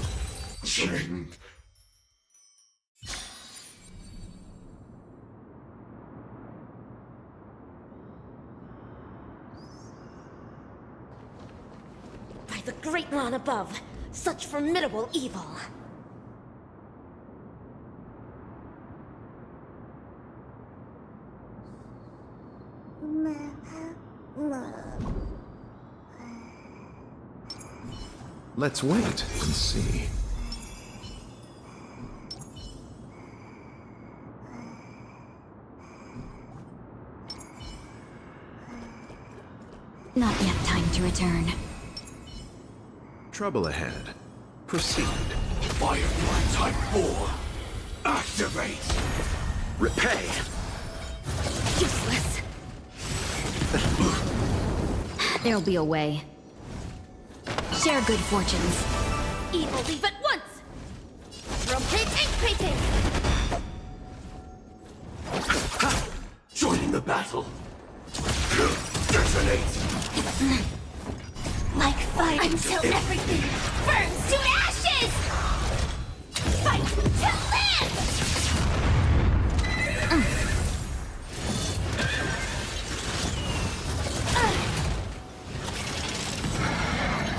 chained. By the Great One above, such formidable evil. Ma. Let's wait and see. Not yet time to return. Trouble ahead. Proceed. Firefly Type 4. Activate. Repay. Useless. There'll be a way. Share good fortunes. Evil leave at once! Rotate increasing! Joining the battle. Detonate. Like fire until everything burns to ashes! Fight to live!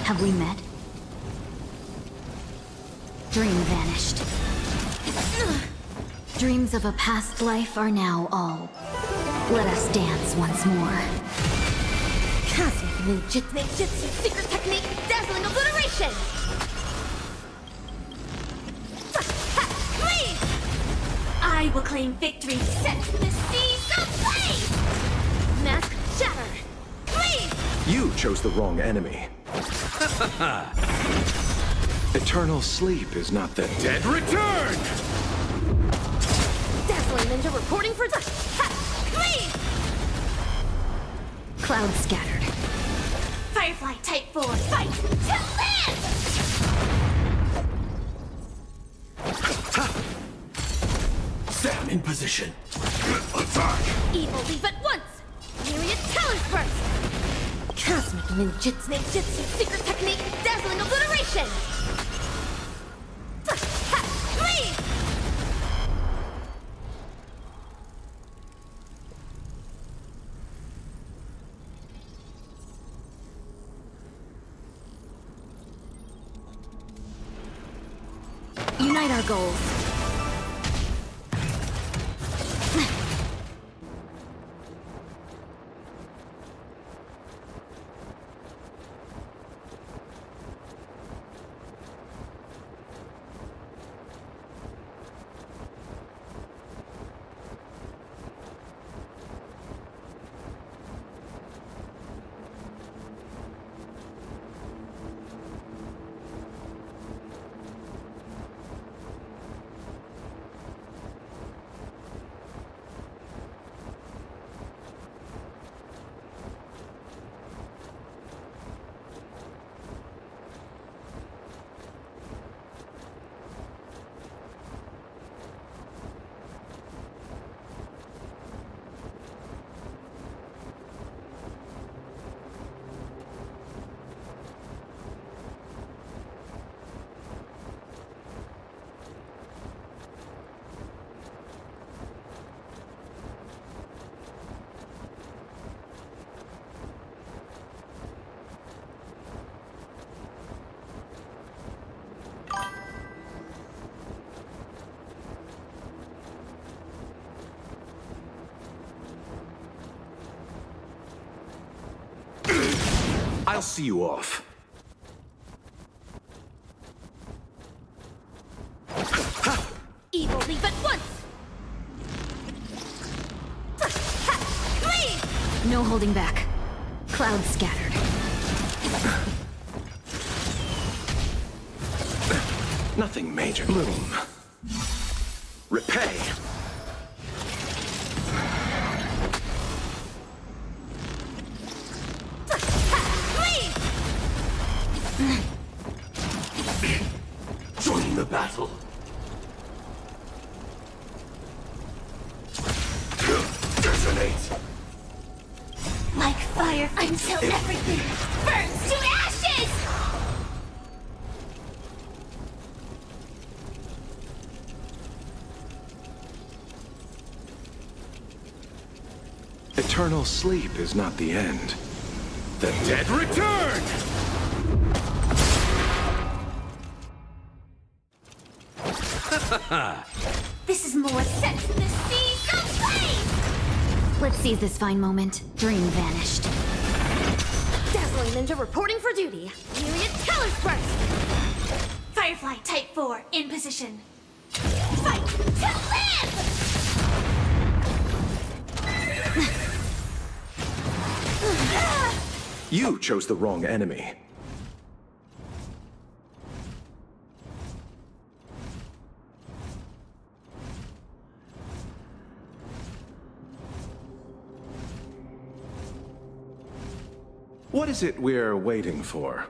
Have we met? Dream vanished. Dreams of a past life are now all. Let us dance once more. Cosmic ninjutsu, secret technique, dazzling obliteration! Please! I will claim victory, set the seas ablaze! Mask shatter! Please! You chose the wrong enemy. Eternal sleep is not the dead return! Dazzling ninja reporting for please! Cloud scattered. Firefly Type 4, fight to live! Stand in position. Attack. Evil leave at once! Myriad talent burst! Cosmic ninjutsu, secret technique, dazzling obliteration! Please! Unite our goals. I'll see you off. Evil leave at once! Please! No holding back. Cloud scattered. Nothing major. Bloom. Repay. Joining the battle. Detonate. Like fire until everything burns to ashes! Eternal sleep is not the end. The dead return! This is more set to the seas ablaze! Let's seize this fine moment. Dream vanished. Dazzling Ninja reporting for duty. Myriad Teller's Burst! Firefly Type 4 in position. Fight to live! You chose the wrong enemy. What is it we're waiting for?